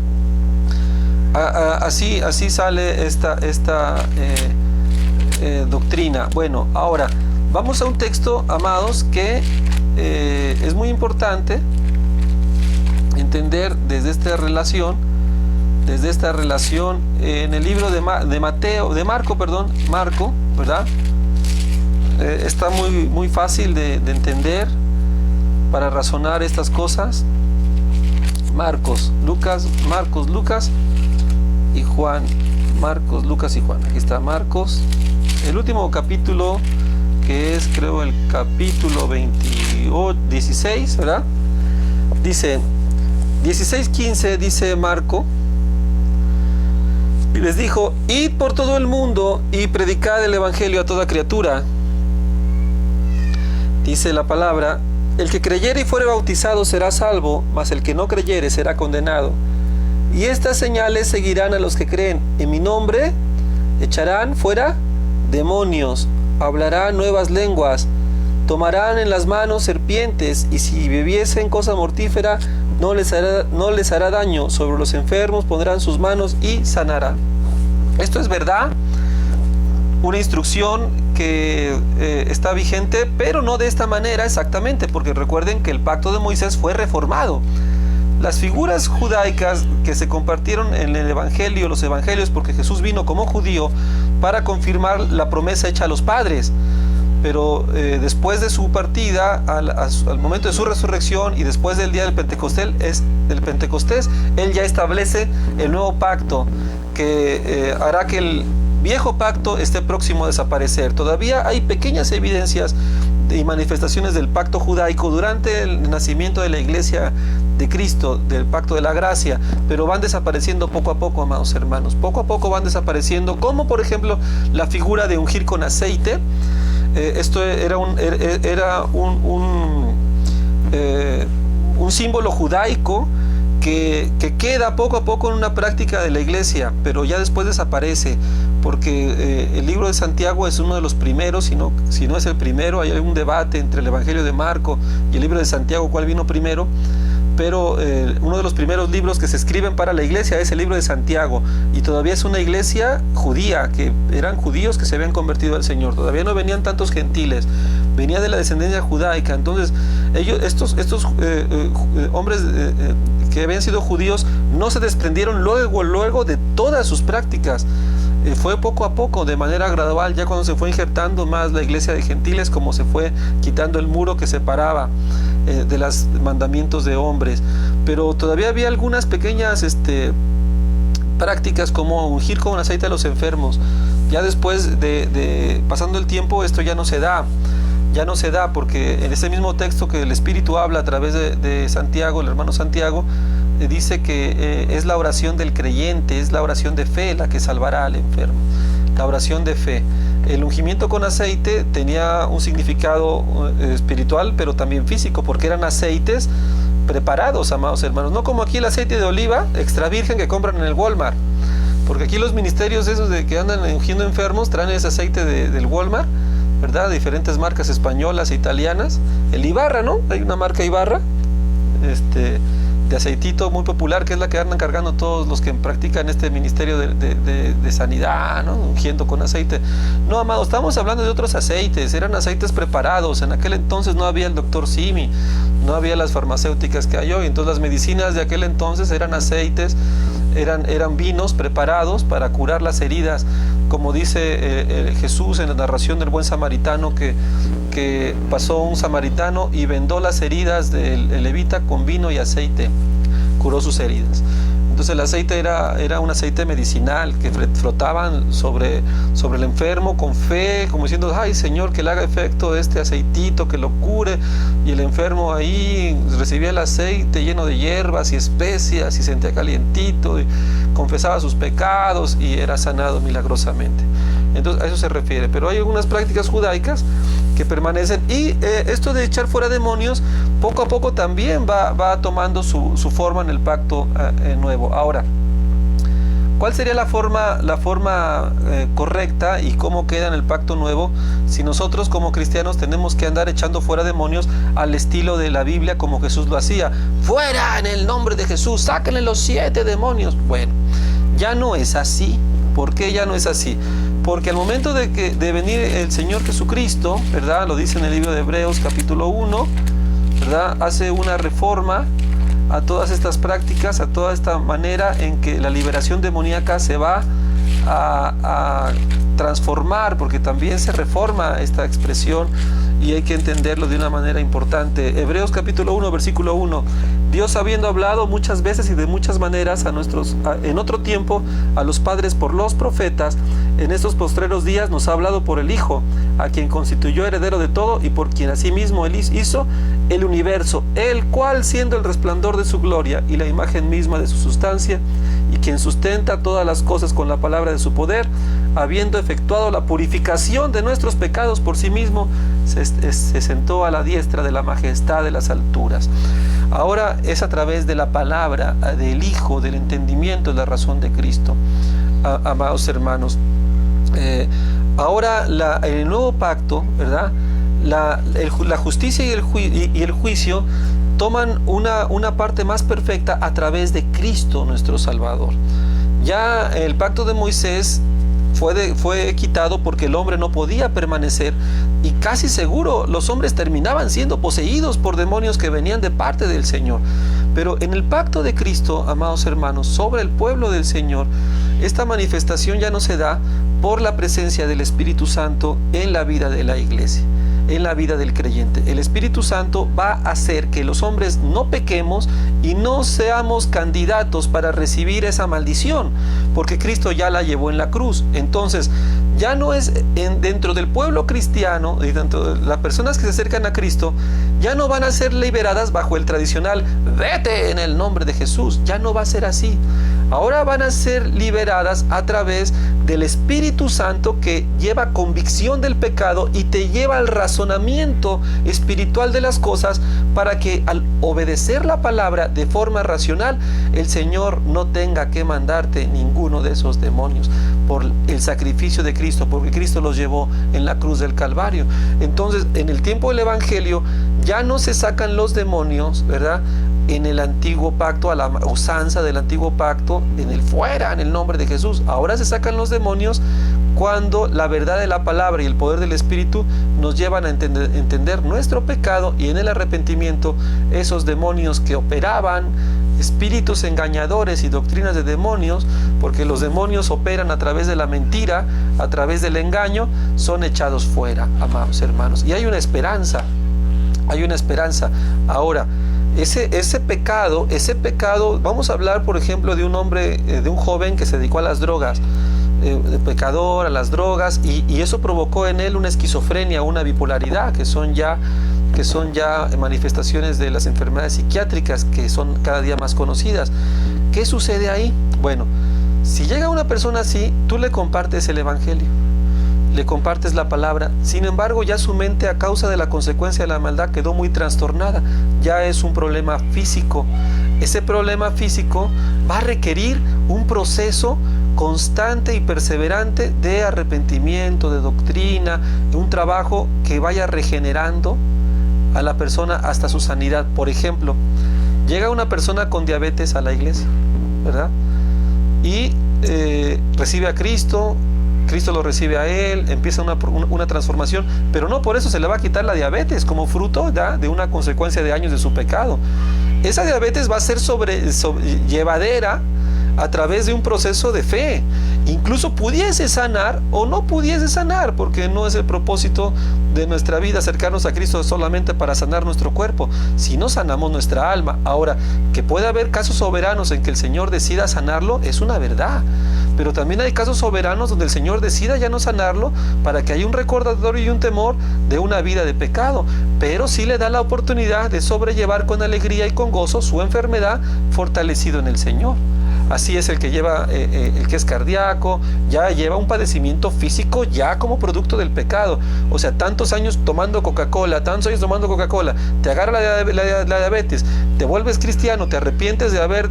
así sale esta doctrina. Bueno, ahora vamos a un texto, amados, que es muy importante entender desde esta relación en el libro de Marco, ¿verdad? Está muy fácil de entender para razonar estas cosas. Marcos, Lucas y Juan. Marcos, Lucas y Juan. Aquí está Marcos, el último capítulo, que es, creo, el capítulo 16, ¿verdad? Dice 16:15, dice Marco, y les dijo: id por todo el mundo y predicad el evangelio a toda criatura. Dice la palabra: el que creyere y fuere bautizado será salvo, mas el que no creyere será condenado. Y estas señales seguirán a los que creen: en mi nombre echarán fuera demonios, hablarán nuevas lenguas, tomarán en las manos serpientes, y si bebiesen cosa mortífera no les hará daño. Sobre los enfermos pondrán sus manos y sanarán. Esto es verdad, una instrucción que está vigente, pero no de esta manera exactamente, porque recuerden que el pacto de Moisés fue reformado. Las figuras judaicas que se compartieron en el evangelio, los evangelios, porque Jesús vino como judío para confirmar la promesa hecha a los padres. pero después de su partida, al momento de su resurrección y después del día del Pentecostés, Él ya establece el nuevo pacto que hará que el viejo pacto esté próximo a desaparecer. Todavía hay pequeñas evidencias y manifestaciones del pacto judaico durante el nacimiento de la iglesia de Cristo, del pacto de la gracia, pero van desapareciendo poco a poco, amados hermanos. Poco a poco van desapareciendo, como por ejemplo la figura de ungir con aceite. Esto era un símbolo judaico que queda poco a poco en una práctica de la iglesia, pero ya después desaparece, porque el libro de Santiago es uno de los primeros, si no es el primero. Hay un debate entre el Evangelio de Marco y el libro de Santiago, cuál vino primero, pero uno de los primeros libros que se escriben para la iglesia es el libro de Santiago, y todavía es una iglesia judía, que eran judíos que se habían convertido al Señor. Todavía no venían tantos gentiles, venía de la descendencia judaica. Entonces estos hombres que habían sido judíos no se desprendieron luego de todas sus prácticas. Fue poco a poco, de manera gradual, ya cuando se fue injertando más la iglesia de gentiles, como se fue quitando el muro que separaba de los mandamientos de hombres. Pero todavía había algunas pequeñas prácticas, como ungir con aceite a los enfermos. Ya después de pasando el tiempo, esto ya no se da, porque en ese mismo texto que el Espíritu habla a través de Santiago, el hermano Santiago, dice que es la oración del creyente, es la oración de fe la que salvará al enfermo, la oración de fe. El ungimiento con aceite tenía un significado espiritual, pero también físico, porque eran aceites preparados, amados hermanos, no como aquí el aceite de oliva extra virgen que compran en el Walmart, porque aquí los ministerios esos de que andan ungiendo enfermos traen ese aceite del Walmart, ¿verdad? Diferentes marcas españolas e italianas. El Ibarra, ¿no? Hay una marca Ibarra, de aceitito muy popular, que es la que andan cargando todos los que practican este ministerio de sanidad, ¿no? Ungiendo con aceite. No, amados, estamos hablando de otros aceites, eran aceites preparados. En aquel entonces no había el doctor Simi, no había las farmacéuticas que hay hoy. Entonces las medicinas de aquel entonces eran aceites, eran vinos preparados para curar las heridas, como dice Jesús en la narración del buen samaritano, que pasó un samaritano y vendó las heridas del levita con vino y aceite, curó sus heridas. Entonces el aceite era un aceite medicinal que frotaban sobre el enfermo con fe, como diciendo: ay Señor, que le haga efecto este aceitito, que lo cure. Y el enfermo ahí recibía el aceite lleno de hierbas y especias y sentía calientito y confesaba sus pecados y era sanado milagrosamente. Entonces a eso se refiere. Pero hay algunas prácticas judaicas que permanecen, y esto de echar fuera demonios poco a poco también va tomando su forma en el pacto nuevo. Ahora, ¿cuál sería la forma correcta y cómo queda en el pacto nuevo si nosotros como cristianos tenemos que andar echando fuera demonios al estilo de la Biblia, como Jesús lo hacía? ¡Fuera en el nombre de Jesús! ¡Sáquenle los 7 demonios! Bueno, ya no es así. ¿Por qué ya no es así? Porque al momento de venir el Señor Jesucristo, ¿verdad? Lo dice en el libro de Hebreos capítulo 1, ¿verdad? Hace una reforma a todas estas prácticas, a toda esta manera en que la liberación demoníaca se va a transformar, porque también se reforma esta expresión y hay que entenderlo de una manera importante. Hebreos capítulo 1, versículo 1: Dios, habiendo hablado muchas veces y de muchas maneras en otro tiempo a los padres por los profetas, en estos postreros días nos ha hablado por el Hijo, a quien constituyó heredero de todo y por quien asimismo él hizo el universo, el cual, siendo el resplandor de su gloria y la imagen misma de su sustancia, y quien sustenta todas las cosas con la palabra de su poder, habiendo efectuado la purificación de nuestros pecados por sí mismo, se sentó a la diestra de la majestad de las alturas. Ahora es a través de la palabra del Hijo, del entendimiento, de la razón de Cristo, amados hermanos. Ahora en el nuevo pacto, ¿verdad? La justicia y el juicio toman una parte más perfecta a través de Cristo nuestro Salvador. Ya el pacto de Moisés fue quitado porque el hombre no podía permanecer, y casi seguro los hombres terminaban siendo poseídos por demonios que venían de parte del Señor. Pero en el pacto de Cristo, amados hermanos, sobre el pueblo del Señor, esta manifestación ya no se da por la presencia del Espíritu Santo en la vida de la iglesia, en la vida del creyente. El Espíritu Santo va a hacer que los hombres no pequemos y no seamos candidatos para recibir esa maldición, porque Cristo ya la llevó en la cruz. Entonces, ya no es dentro del pueblo cristiano y dentro de las personas que se acercan a Cristo, ya no van a ser liberadas bajo el tradicional vete en el nombre de Jesús. Ya no va a ser así. Ahora van a ser liberadas a través del Espíritu Santo, que lleva convicción del pecado y te lleva al razonamiento espiritual de las cosas, para que al obedecer la palabra de forma racional, el Señor no tenga que mandarte ninguno de esos demonios por el sacrificio de Cristo, porque Cristo los llevó en la cruz del Calvario. Entonces, en el tiempo del Evangelio ya no se sacan los demonios, ¿verdad?, en el antiguo pacto, a la usanza del antiguo pacto, en el nombre de Jesús. Ahora se sacan los demonios cuando la verdad de la palabra y el poder del Espíritu nos llevan a entender nuestro pecado, y en el arrepentimiento esos demonios que operaban, espíritus engañadores y doctrinas de demonios, porque los demonios operan a través de la mentira, a través del engaño, son echados fuera, amados hermanos. Y hay una esperanza, Ahora, ese pecado, vamos a hablar, por ejemplo, de un hombre, de un joven que se dedicó a las drogas, de pecador, a las drogas, y eso provocó en él una esquizofrenia, una bipolaridad, que son ya manifestaciones de las enfermedades psiquiátricas que son cada día más conocidas. ¿Qué sucede ahí? Bueno, si llega una persona así, tú le compartes el Evangelio, le compartes la palabra. Sin embargo, ya su mente, a causa de la consecuencia de la maldad, quedó muy trastornada. Ya es un problema físico. Ese problema físico va a requerir un proceso constante y perseverante de arrepentimiento, de doctrina, un trabajo que vaya regenerando a la persona hasta su sanidad. Por ejemplo, llega una persona con diabetes a la iglesia, ¿verdad?, y recibe a Cristo. Cristo lo recibe a él, empieza una transformación, pero no por eso se le va a quitar la diabetes como fruto de una consecuencia de años de su pecado. Esa diabetes va a ser llevadera a través de un proceso de fe. Incluso pudiese sanar o no pudiese sanar, porque no es el propósito de nuestra vida acercarnos a Cristo solamente para sanar nuestro cuerpo, sino sanamos nuestra alma. Ahora, que puede haber casos soberanos en que el Señor decida sanarlo, es una verdad. Pero también hay casos soberanos donde el Señor decida ya no sanarlo, para que haya un recordatorio y un temor de una vida de pecado, pero sí le da la oportunidad de sobrellevar con alegría y con gozo su enfermedad, fortalecido en el Señor. Así es el que lleva, el que es cardíaco, ya lleva un padecimiento físico ya como producto del pecado. O sea, tantos años tomando Coca-Cola, te agarra la diabetes, te vuelves cristiano, te arrepientes de haber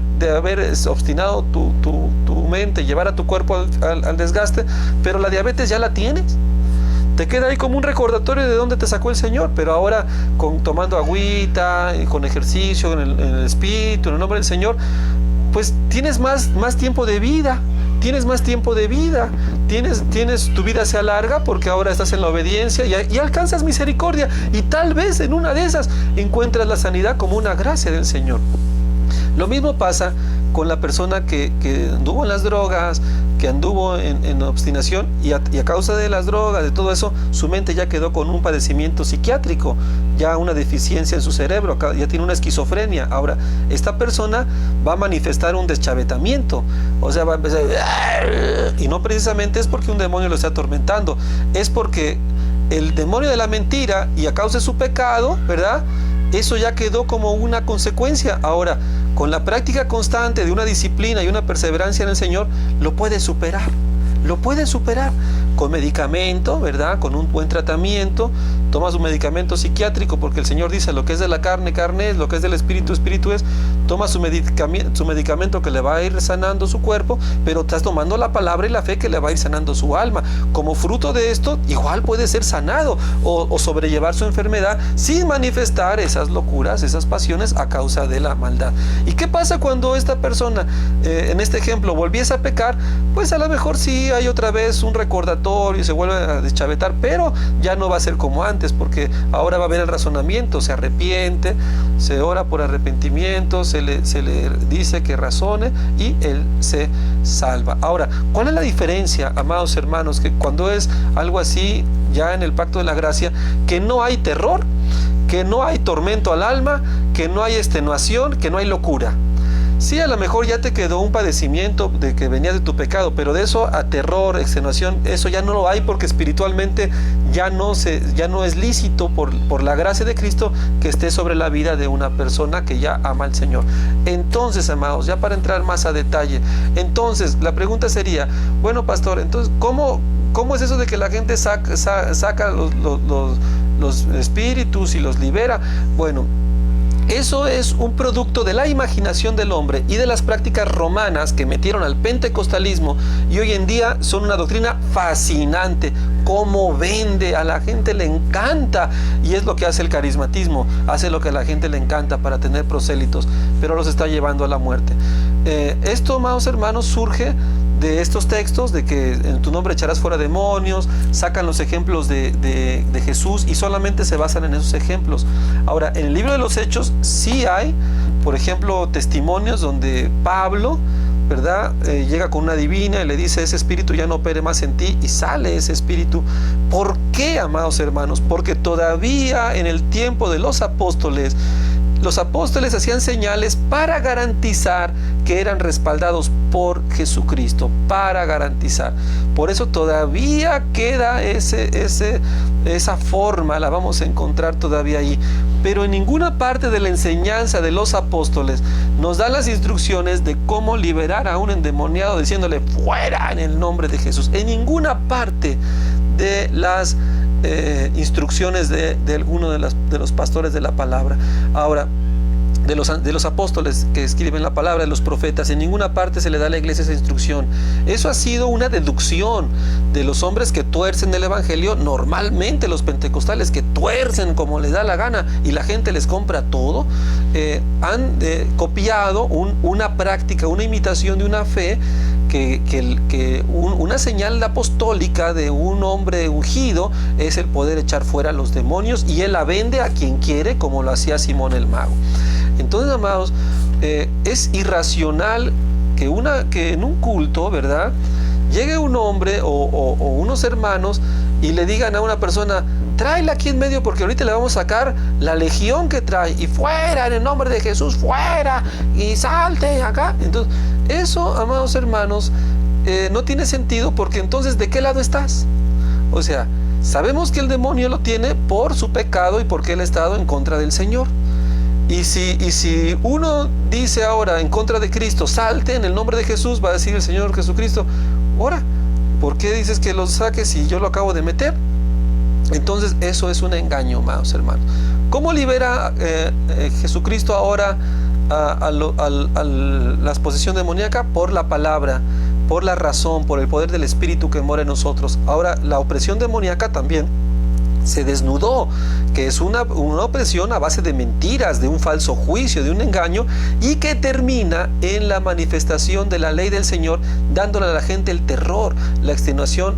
obstinado tu mente, llevar a tu cuerpo al desgaste, pero la diabetes ya la tienes. Te queda ahí como un recordatorio de dónde te sacó el Señor, pero ahora tomando agüita, con ejercicio, en el Espíritu, en el nombre del Señor, pues tienes más tiempo de vida, tu vida se alarga porque ahora estás en la obediencia y alcanzas misericordia, y tal vez en una de esas encuentras la sanidad como una gracia del Señor. Lo mismo pasa con la persona que anduvo en las drogas, que anduvo en obstinación, y a causa de las drogas, de todo eso, su mente ya quedó con un padecimiento psiquiátrico, ya una deficiencia en su cerebro, ya tiene una esquizofrenia. Ahora, esta persona va a manifestar un deschavetamiento, o sea, va a empezar, y no precisamente es porque un demonio lo esté atormentando, es porque el demonio de la mentira, y a causa de su pecado, ¿verdad?, eso ya quedó como una consecuencia. Ahora, con la práctica constante de una disciplina y una perseverancia en el Señor, lo puede superar con medicamento, ¿verdad?, con un buen tratamiento. Toma su medicamento psiquiátrico, porque el Señor dice: lo que es de la carne, carne es; lo que es del espíritu, espíritu es. Toma su medicamento que le va a ir sanando su cuerpo, pero estás tomando la palabra y la fe que le va a ir sanando su alma. Como fruto de esto, igual puede ser sanado o sobrellevar su enfermedad sin manifestar esas locuras, esas pasiones a causa de la maldad. ¿Y qué pasa cuando esta persona, en este ejemplo, volviese a pecar? Pues a lo mejor sí, hay otra vez un recordatorio y se vuelve a deschavetar, pero ya no va a ser como antes, porque ahora va a haber el razonamiento, se arrepiente, se ora por arrepentimiento, se le dice que razone y él se salva. Ahora, ¿cuál es la diferencia, amados hermanos? Que cuando es algo así, ya en el pacto de la gracia, que no hay terror, que no hay tormento al alma, que no hay extenuación, que no hay locura. Sí, a lo mejor ya te quedó un padecimiento de que venías de tu pecado, pero de eso a terror, extenuación, eso ya no lo hay, porque espiritualmente ya no es lícito por la gracia de Cristo que esté sobre la vida de una persona que ya ama al Señor. Entonces, amados, ya para entrar más a detalle, entonces la pregunta sería, bueno, pastor, entonces ¿cómo es eso de que la gente saca los espíritus y los libera? Bueno, eso es un producto de la imaginación del hombre y de las prácticas romanas que metieron al pentecostalismo, y hoy en día son una doctrina fascinante. Cómo vende, a la gente le encanta, y es lo que hace el carismatismo, hace lo que a la gente le encanta para tener prosélitos, pero los está llevando a la muerte. Esto, amados hermanos, surge de estos textos de que en tu nombre echarás fuera demonios, sacan los ejemplos de Jesús y solamente se basan en esos ejemplos. Ahora, en el libro de los Hechos sí hay, por ejemplo, testimonios donde Pablo, ¿verdad? Llega con una divina y le dice: ese espíritu ya no opere más en ti, y sale ese espíritu. ¿Por qué, amados hermanos? Porque todavía en el tiempo de los apóstoles hacían señales para garantizar que eran respaldados por Jesucristo, para garantizar. Por eso todavía queda esa forma, la vamos a encontrar todavía ahí. Pero en ninguna parte de la enseñanza de los apóstoles nos dan las instrucciones de cómo liberar a un endemoniado diciéndole fuera en el nombre de Jesús. En ninguna parte de las instrucciones de alguno de los pastores de la palabra. Ahora, de los apóstoles que escriben la palabra, de los profetas, en ninguna parte se le da a la iglesia esa instrucción. Eso ha sido una deducción de los hombres que tuercen el evangelio, normalmente los pentecostales, que tuercen como les da la gana y la gente les compra todo. Han copiado una práctica, una imitación de una fe una señal apostólica de un hombre ungido es el poder echar fuera los demonios, y él la vende a quien quiere, como lo hacía Simón el mago. Entonces, amados, es irracional que en un culto, ¿verdad?, llegue un hombre o unos hermanos y le digan a una persona: tráela aquí en medio porque ahorita le vamos a sacar la legión que trae, y fuera en el nombre de Jesús, fuera, y salte acá. Entonces, eso, amados hermanos, no tiene sentido, porque entonces, ¿de qué lado estás? O sea, sabemos que el demonio lo tiene por su pecado y porque él ha estado en contra del Señor. Y si uno dice ahora en contra de Cristo, salte en el nombre de Jesús, va a decir el Señor Jesucristo: ahora, ¿por qué dices que lo saques si yo lo acabo de meter? Entonces, eso es un engaño, amados hermanos. ¿Cómo libera Jesucristo ahora a la posesión demoníaca? Por la palabra, por la razón, por el poder del Espíritu que mora en nosotros. Ahora, la opresión demoníaca también se desnudó, que es una opresión a base de mentiras, de un falso juicio, de un engaño, y que termina en la manifestación de la ley del Señor, dándole a la gente el terror, la extenuación,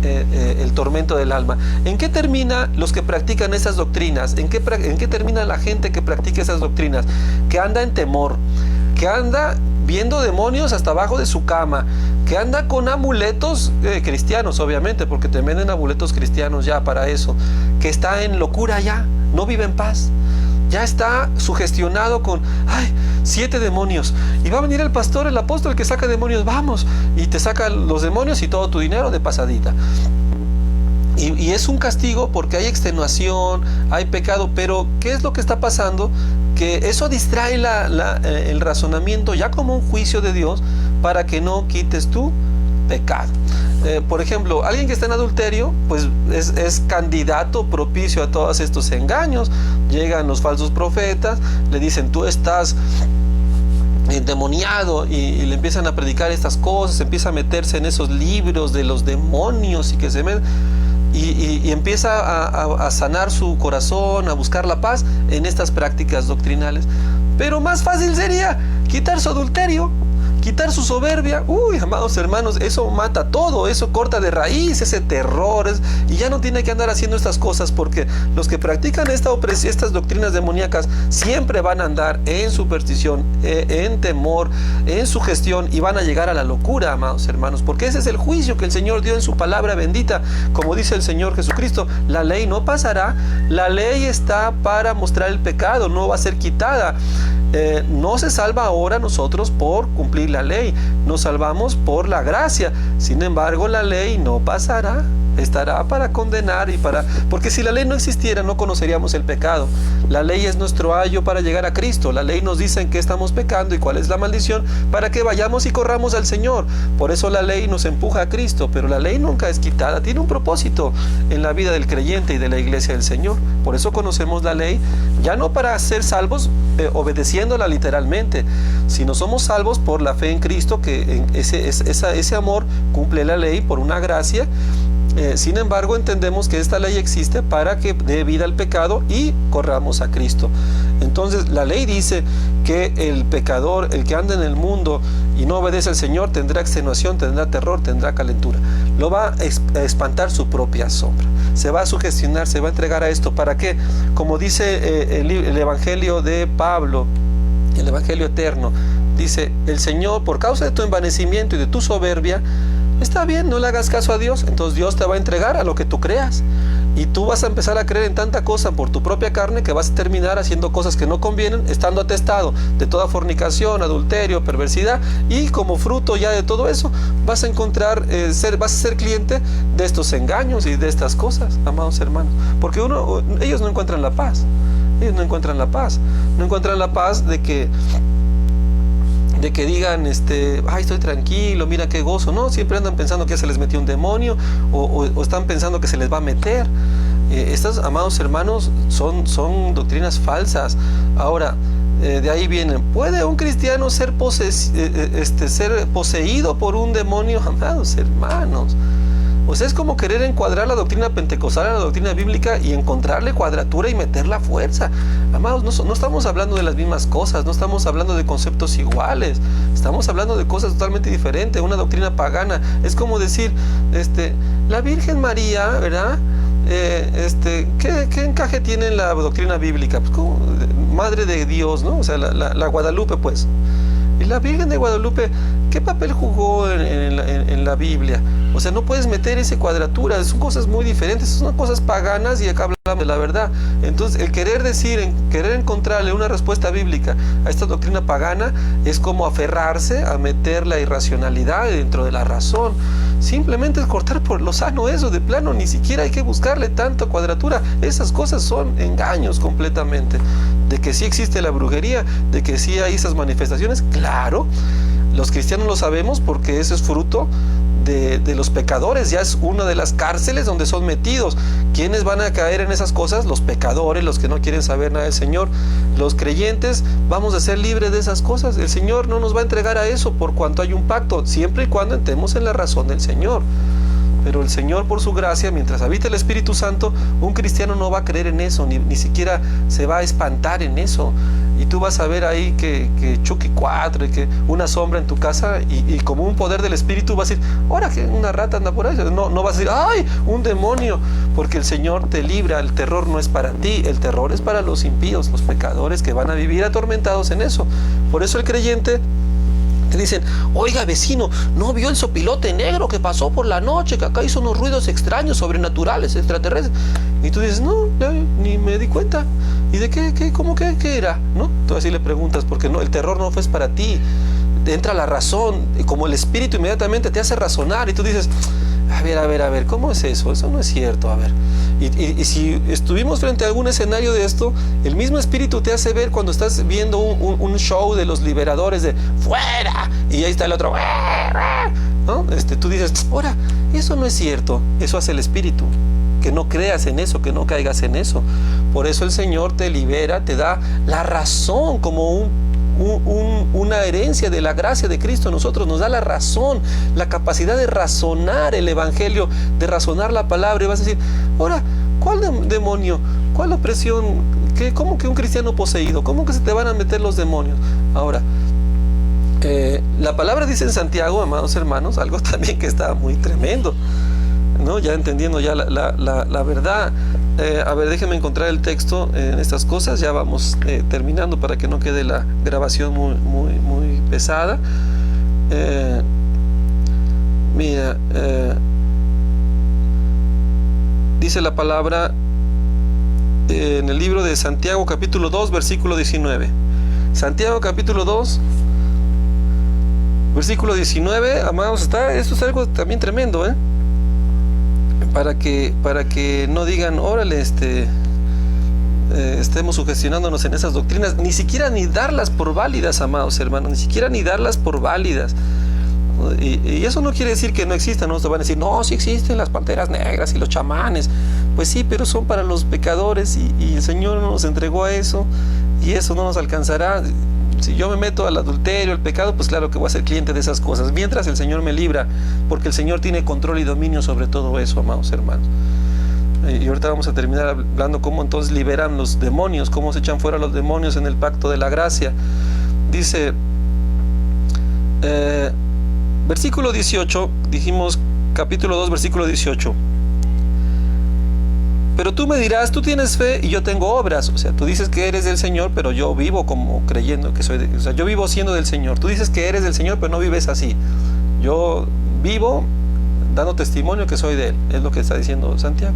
el tormento del alma. ¿En qué termina los que practican esas doctrinas? ¿En qué termina la gente que practica esas doctrinas? Que anda en temor, que anda viendo demonios hasta abajo de su cama, que anda con amuletos cristianos, obviamente, porque te venden amuletos cristianos ya para eso, que está en locura ya, no vive en paz, ya está sugestionado con 7 demonios, y va a venir el pastor, el apóstol que saca demonios, vamos, y te saca los demonios y todo tu dinero de pasadita. Y es un castigo porque hay extenuación, hay pecado. Pero ¿qué es lo que está pasando? Que eso distrae el razonamiento ya como un juicio de Dios para que no quites tu pecado. Por ejemplo, alguien que está en adulterio, pues es candidato propicio a todos estos engaños. Llegan los falsos profetas, le dicen: tú estás endemoniado, y le empiezan a predicar estas cosas, empieza a meterse en esos libros de los demonios y empieza a sanar su corazón, a buscar la paz en estas prácticas doctrinales. Pero más fácil sería quitar su adulterio, quitar su soberbia. Uy, amados hermanos, eso mata todo, eso corta de raíz ese terror, y ya no tiene que andar haciendo estas cosas, porque los que practican estas doctrinas demoníacas siempre van a andar en superstición, en temor, en sugestión, y van a llegar a la locura, amados hermanos, porque ese es el juicio que el Señor dio en su palabra bendita. Como dice el Señor Jesucristo, la ley no pasará, la ley está para mostrar el pecado, no va a ser quitada. No se salva ahora nosotros por cumplir la ley, nos salvamos por la gracia. Sin embargo, la ley no pasará, estará para condenar porque si la ley no existiera, no conoceríamos el pecado. La ley es nuestro ayo para llegar a Cristo. La ley nos dice en qué estamos pecando y cuál es la maldición, para que vayamos y corramos al Señor. Por eso la ley nos empuja a Cristo, pero la ley nunca es quitada, tiene un propósito en la vida del creyente y de la iglesia del Señor. Por eso conocemos la ley, ya no para ser salvos obedeciéndola literalmente, sino somos salvos por la fe en Cristo, que ese amor cumple la ley por una gracia. Sin embargo, entendemos que esta ley existe para que dé vida al pecado y corramos a Cristo. Entonces, la ley dice que el pecador, el que anda en el mundo y no obedece al Señor, tendrá extenuación, tendrá terror, tendrá calentura. Lo va a espantar su propia sombra. Se va a sugestionar, se va a entregar a esto. ¿Para qué? Como dice el Evangelio de Pablo, el Evangelio eterno, dice: el Señor, por causa de tu envanecimiento y de tu soberbia, está bien, no le hagas caso a Dios, entonces Dios te va a entregar a lo que tú creas, y tú vas a empezar a creer en tanta cosa por tu propia carne, que vas a terminar haciendo cosas que no convienen, estando atestado de toda fornicación, adulterio, perversidad, y como fruto ya de todo eso vas a encontrar, vas a ser cliente de estos engaños y de estas cosas, amados hermanos, porque ellos no encuentran la paz. Ellos no encuentran la paz, no encuentran la paz de que digan, ay, estoy tranquilo, mira qué gozo. No, siempre andan pensando que ya se les metió un demonio, o están pensando que se les va a meter. Estas, amados hermanos, son doctrinas falsas. Ahora, de ahí vienen: ¿puede un cristiano ser poseído por un demonio? Amados hermanos, o sea, es como querer encuadrar la doctrina pentecostal a la doctrina bíblica y encontrarle cuadratura y meterla a fuerza. Amados, no estamos hablando de las mismas cosas, no estamos hablando de conceptos iguales, estamos hablando de cosas totalmente diferentes. Una doctrina pagana es como decir, la Virgen María, ¿verdad? ¿Qué encaje tiene en la doctrina bíblica? Pues como Madre de Dios, ¿no? O sea, la Guadalupe, pues. Y la Virgen de Guadalupe, ¿qué papel jugó en la Biblia? O sea, no puedes meter esa cuadratura, son cosas muy diferentes, son cosas paganas, y acá hablamos de la verdad. Entonces, el querer encontrarle una respuesta bíblica a esta doctrina pagana es como aferrarse a meter la irracionalidad dentro de la razón. Simplemente es cortar por lo sano eso, de plano, ni siquiera hay que buscarle tanta cuadratura. Esas cosas son engaños completamente. De que sí existe la brujería, de que sí hay esas manifestaciones, claro, los cristianos lo sabemos, porque eso es fruto de los pecadores, ya es una de las cárceles donde son metidos. ¿Quiénes van a caer en esas cosas? Los pecadores, los que no quieren saber nada del Señor. Los creyentes vamos a ser libres de esas cosas. El Señor no nos va a entregar a eso, por cuanto hay un pacto, siempre y cuando entremos en la razón del Señor. Pero el Señor, por su gracia, mientras habita el Espíritu Santo, un cristiano no va a creer en eso, ni siquiera se va a espantar en eso. Y tú vas a ver ahí que Chucky 4 y que una sombra en tu casa, y como un poder del Espíritu vas a decir: ahora que una rata anda por ahí. No vas a decir: ¡ay, un demonio! Porque el Señor te libra. El terror no es para ti, el terror es para los impíos, los pecadores, que van a vivir atormentados en eso. Por eso el creyente te dicen: oiga, vecino, ¿no vio el sopilote negro que pasó por la noche, que acá hizo unos ruidos extraños, sobrenaturales, extraterrestres? Y tú dices: no, ni me di cuenta. ¿Y de qué era? ¿No? Tú así le preguntas, porque no, el terror no fue para ti. Entra la razón, y como el Espíritu inmediatamente te hace razonar, y tú dices: a ver, ¿cómo es eso? Eso no es cierto, a ver. Y si estuvimos frente a algún escenario de esto, el mismo Espíritu te hace ver cuando estás viendo un show de los liberadores de ¡fuera! Y ahí está el otro, ¿no? Tú dices: ahora, eso no es cierto. Eso hace el Espíritu. Que no creas en eso, que no caigas en eso. Por eso el Señor te libera, te da la razón como una herencia de la gracia de Cristo. Nosotros nos da la razón, la capacidad de razonar el Evangelio, de razonar la palabra, y vas a decir: ahora, ¿cuál demonio? ¿Cuál opresión? ¿Cómo que un cristiano poseído? ¿Cómo que se te van a meter los demonios? Ahora, La palabra dice en Santiago, amados hermanos, algo también que está muy tremendo, ¿no? Ya entendiendo ya la verdad. A ver, déjenme encontrar el texto en estas cosas. Ya vamos terminando para que no quede la grabación muy pesada. Mira, dice la palabra en el libro de Santiago capítulo 2 versículo 19. Santiago capítulo 2 versículo 19, amados, esto es algo también tremendo, para que no digan, órale, estemos sugestionándonos en esas doctrinas, ni siquiera ni darlas por válidas, amados hermanos, ni siquiera ni darlas por válidas. Y eso no quiere decir que no existan, ¿no? Te van a decir, no, sí existen las panteras negras y los chamanes. Pues sí, pero son para los pecadores y el Señor nos entregó a eso, y eso no nos alcanzará. Si yo me meto al adulterio, al pecado, pues claro que voy a ser cliente de esas cosas, mientras el Señor me libra, porque el Señor tiene control y dominio sobre todo eso, amados hermanos. Y ahorita vamos a terminar hablando cómo entonces liberan los demonios, cómo se echan fuera los demonios en el pacto de la gracia. Dice, versículo 18, dijimos capítulo 2, versículo 18. Pero tú me dirás, tú tienes fe y yo tengo obras. O sea, tú dices que eres del Señor, pero yo vivo como creyendo que soy o sea, yo vivo siendo del Señor. Tú dices que eres del Señor, pero no vives así. Yo vivo dando testimonio que soy de Él. Es lo que está diciendo Santiago.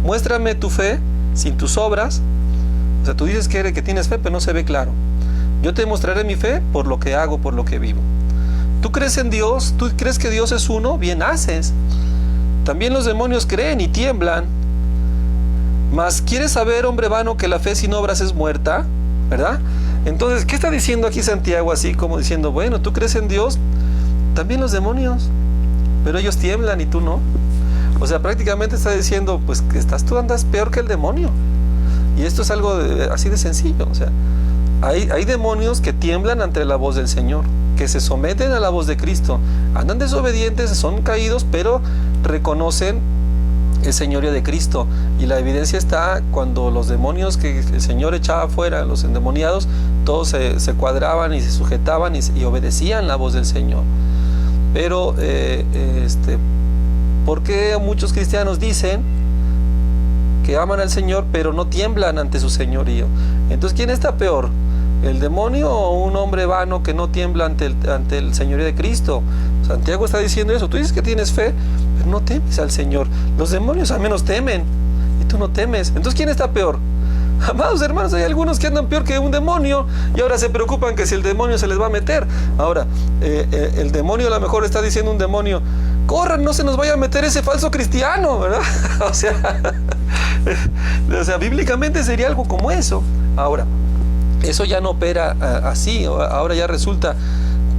Muéstrame tu fe sin tus obras. O sea, tú dices que tienes fe, pero no se ve claro. Yo te mostraré mi fe por lo que hago, por lo que vivo. Tú crees en Dios, tú crees que Dios es uno, bien haces. También los demonios creen y tiemblan. Mas ¿quieres saber, hombre vano, que la fe sin obras es muerta? ¿Verdad? Entonces, ¿qué está diciendo aquí Santiago? Así como diciendo, bueno, tú crees en Dios, también los demonios, pero ellos tiemblan y tú no. O sea, prácticamente está diciendo, pues que tú andas peor que el demonio. Y esto es algo así de sencillo. O sea, hay demonios que tiemblan ante la voz del Señor, que se someten a la voz de Cristo, andan desobedientes, son caídos, pero reconocen el señorío de Cristo. Y la evidencia está cuando los demonios que el Señor echaba fuera, los endemoniados, todos se cuadraban y se sujetaban y obedecían la voz del Señor. Pero ¿por qué muchos cristianos dicen que aman al Señor pero no tiemblan ante su señorío? Entonces, ¿quién está peor? ¿El demonio o un hombre vano que no tiembla ante el señorío de Cristo? Santiago está diciendo eso. Tú dices que tienes fe, pero no temes al Señor. Los demonios al menos temen y tú no temes. Entonces, ¿quién está peor? Amados hermanos, hay algunos que andan peor que un demonio y ahora se preocupan que si el demonio se les va a meter. Ahora, el demonio a lo mejor está diciendo un demonio, corran, no se nos vaya a meter ese falso cristiano, ¿verdad? O sea, bíblicamente sería algo como eso. Ahora, eso ya no opera así. Ahora ya resulta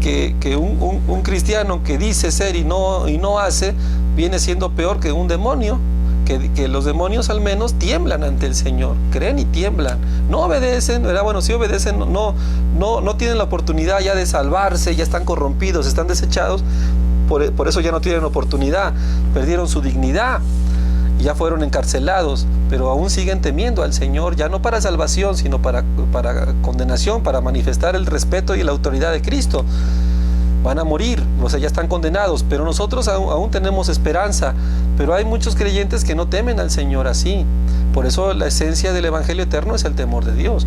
que un cristiano que dice ser y no hace, viene siendo peor que un demonio. Que los demonios al menos tiemblan ante el Señor, creen y tiemblan, no obedecen, ¿verdad? Bueno, sí obedecen, no tienen la oportunidad ya de salvarse, ya están corrompidos, están desechados, por eso ya no tienen oportunidad, perdieron su dignidad, ya fueron encarcelados, pero aún siguen temiendo al Señor, ya no para salvación, sino para condenación, para manifestar el respeto y la autoridad de Cristo. Van a morir, o sea, ya están condenados, pero nosotros aún tenemos esperanza. Pero hay muchos creyentes que no temen al Señor así. Por eso la esencia del Evangelio eterno es el temor de Dios.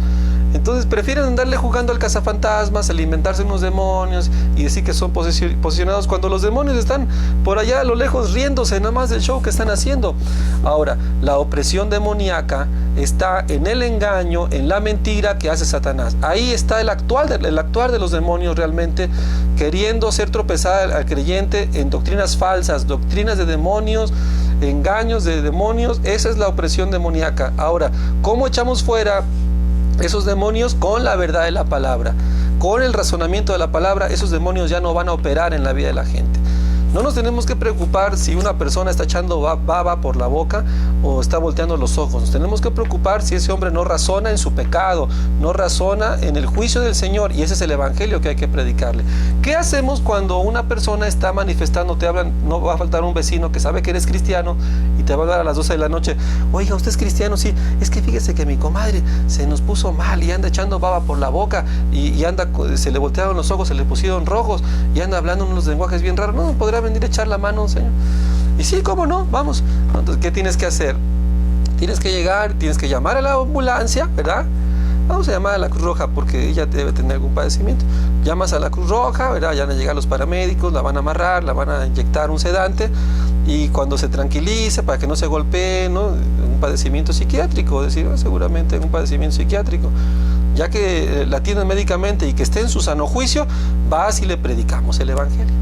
Entonces prefieren andarle jugando al cazafantasmas, alimentarse unos demonios y decir que son posicionados, cuando los demonios están por allá a lo lejos riéndose nada más del show que están haciendo. Ahora, la opresión demoníaca está en el engaño, en la mentira que hace Satanás. Ahí está el actuar de los demonios realmente, queriendo hacer tropezar al creyente en doctrinas falsas, doctrinas de demonios, engaños de demonios. Esa es la opresión demoníaca. Ahora, ¿cómo echamos fuera esos demonios? Con la verdad de la palabra, con el razonamiento de la palabra. Esos demonios ya no van a operar en la vida de la gente. No nos tenemos que preocupar si una persona está echando baba por la boca o está volteando los ojos. Nos tenemos que preocupar si ese hombre no razona en su pecado, no razona en el juicio del Señor, y ese es el evangelio que hay que predicarle. ¿Qué hacemos cuando una persona está manifestando, te hablan, no va a faltar un vecino que sabe que eres cristiano y te va a hablar a las 12 de la noche? Oiga, ¿usted es cristiano? Sí, es que fíjese que mi comadre se nos puso mal y anda echando baba por la boca y anda, se le voltearon los ojos, se le pusieron rojos y anda hablando unos lenguajes bien raros. No, podrá venir a echar la mano, Señor. Y sí, ¿cómo no? Vamos. Entonces, ¿qué tienes que hacer? Tienes que llegar, tienes que llamar a la ambulancia, ¿verdad? Vamos a llamar a la Cruz Roja porque ella debe tener algún padecimiento. Llamas a la Cruz Roja, ¿verdad? Ya van a llegar los paramédicos, la van a amarrar, la van a inyectar un sedante, y cuando se tranquilice, para que no se golpee, ¿no? Un padecimiento psiquiátrico, decir, seguramente un padecimiento psiquiátrico. Ya que la atienden médicamente y que esté en su sano juicio, vas y le predicamos el evangelio.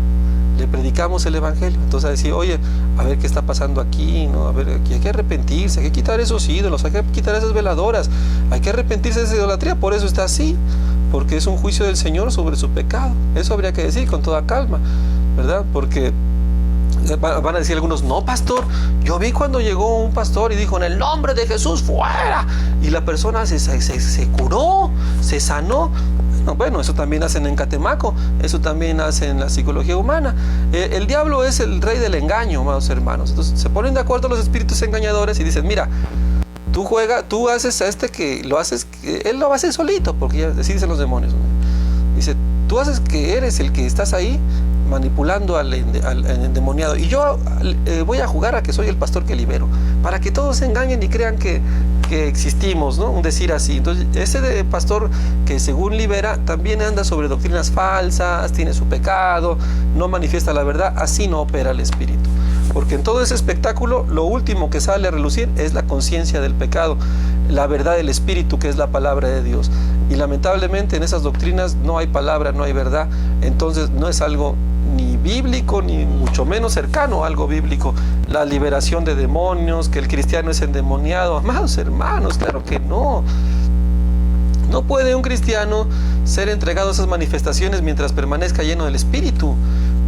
Le predicamos el evangelio. Entonces a decir, oye, a ver qué está pasando aquí, ¿no? A ver, aquí hay que arrepentirse, hay que quitar esos ídolos, hay que quitar esas veladoras, hay que arrepentirse de esa idolatría. Por eso está así, porque es un juicio del Señor sobre su pecado. Eso habría que decir con toda calma, ¿verdad? Porque van a decir algunos, no, pastor, yo vi cuando llegó un pastor y dijo, en el nombre de Jesús, fuera, y la persona se curó, se sanó. Bueno, eso también hacen en Catemaco, eso también hacen en la psicología humana. El diablo es el rey del engaño, amados hermanos. Entonces se ponen de acuerdo los espíritus engañadores y dicen, mira, tú haces a este que lo haces, él lo va a hacer solito, porque ya así dicen los demonios. Dice, tú haces que eres el que estás ahí manipulando al endemoniado, y yo voy a jugar a que soy el pastor que libero, para que todos se engañen y crean que existimos, ¿no? Un decir así. Entonces ese pastor que según libera también anda sobre doctrinas falsas, tiene su pecado, no manifiesta la verdad. Así no opera el espíritu, porque en todo ese espectáculo lo último que sale a relucir es la conciencia del pecado, la verdad del espíritu, que es la palabra de Dios. Y lamentablemente en esas doctrinas no hay palabra, no hay verdad. Entonces no es algo ni bíblico, ni mucho menos cercano a algo bíblico. La liberación de demonios, que el cristiano es endemoniado. Amados hermanos, claro que no. No puede un cristiano ser entregado a esas manifestaciones mientras permanezca lleno del Espíritu.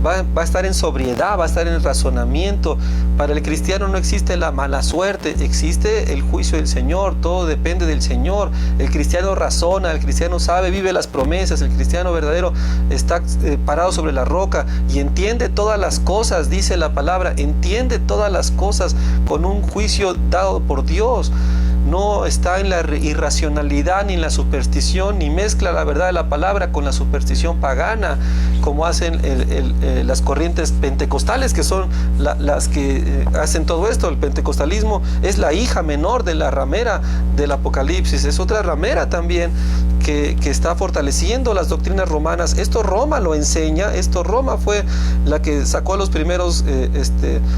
Va a estar en sobriedad, va a estar en razonamiento. Para el cristiano no existe la mala suerte, existe el juicio del Señor. Todo depende del Señor. El cristiano razona, el cristiano sabe, vive las promesas. El cristiano verdadero está parado sobre la roca y entiende todas las cosas, dice la palabra, entiende todas las cosas con un juicio dado por Dios. No está en la irracionalidad ni en la superstición, ni mezcla la verdad de la palabra con la superstición pagana, como hacen las corrientes pentecostales, que son las que hacen todo esto. El pentecostalismo es la hija menor de la ramera del Apocalipsis, es otra ramera también que está fortaleciendo las doctrinas romanas. Esto Roma lo enseña, esto Roma fue la que sacó a los primeros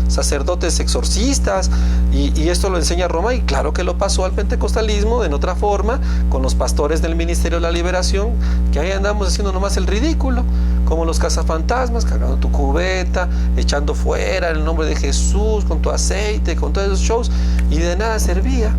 sacerdotes exorcistas, y esto lo enseña Roma, y claro que lo pasó al pentecostalismo en otra forma, con los pastores del ministerio de la liberación, que ahí andamos haciendo nomás el ridículo, como los cazafantasmas, cargando tu cubeta, echando fuera en el nombre de Jesús, con tu aceite, con todos esos shows, y de nada servía.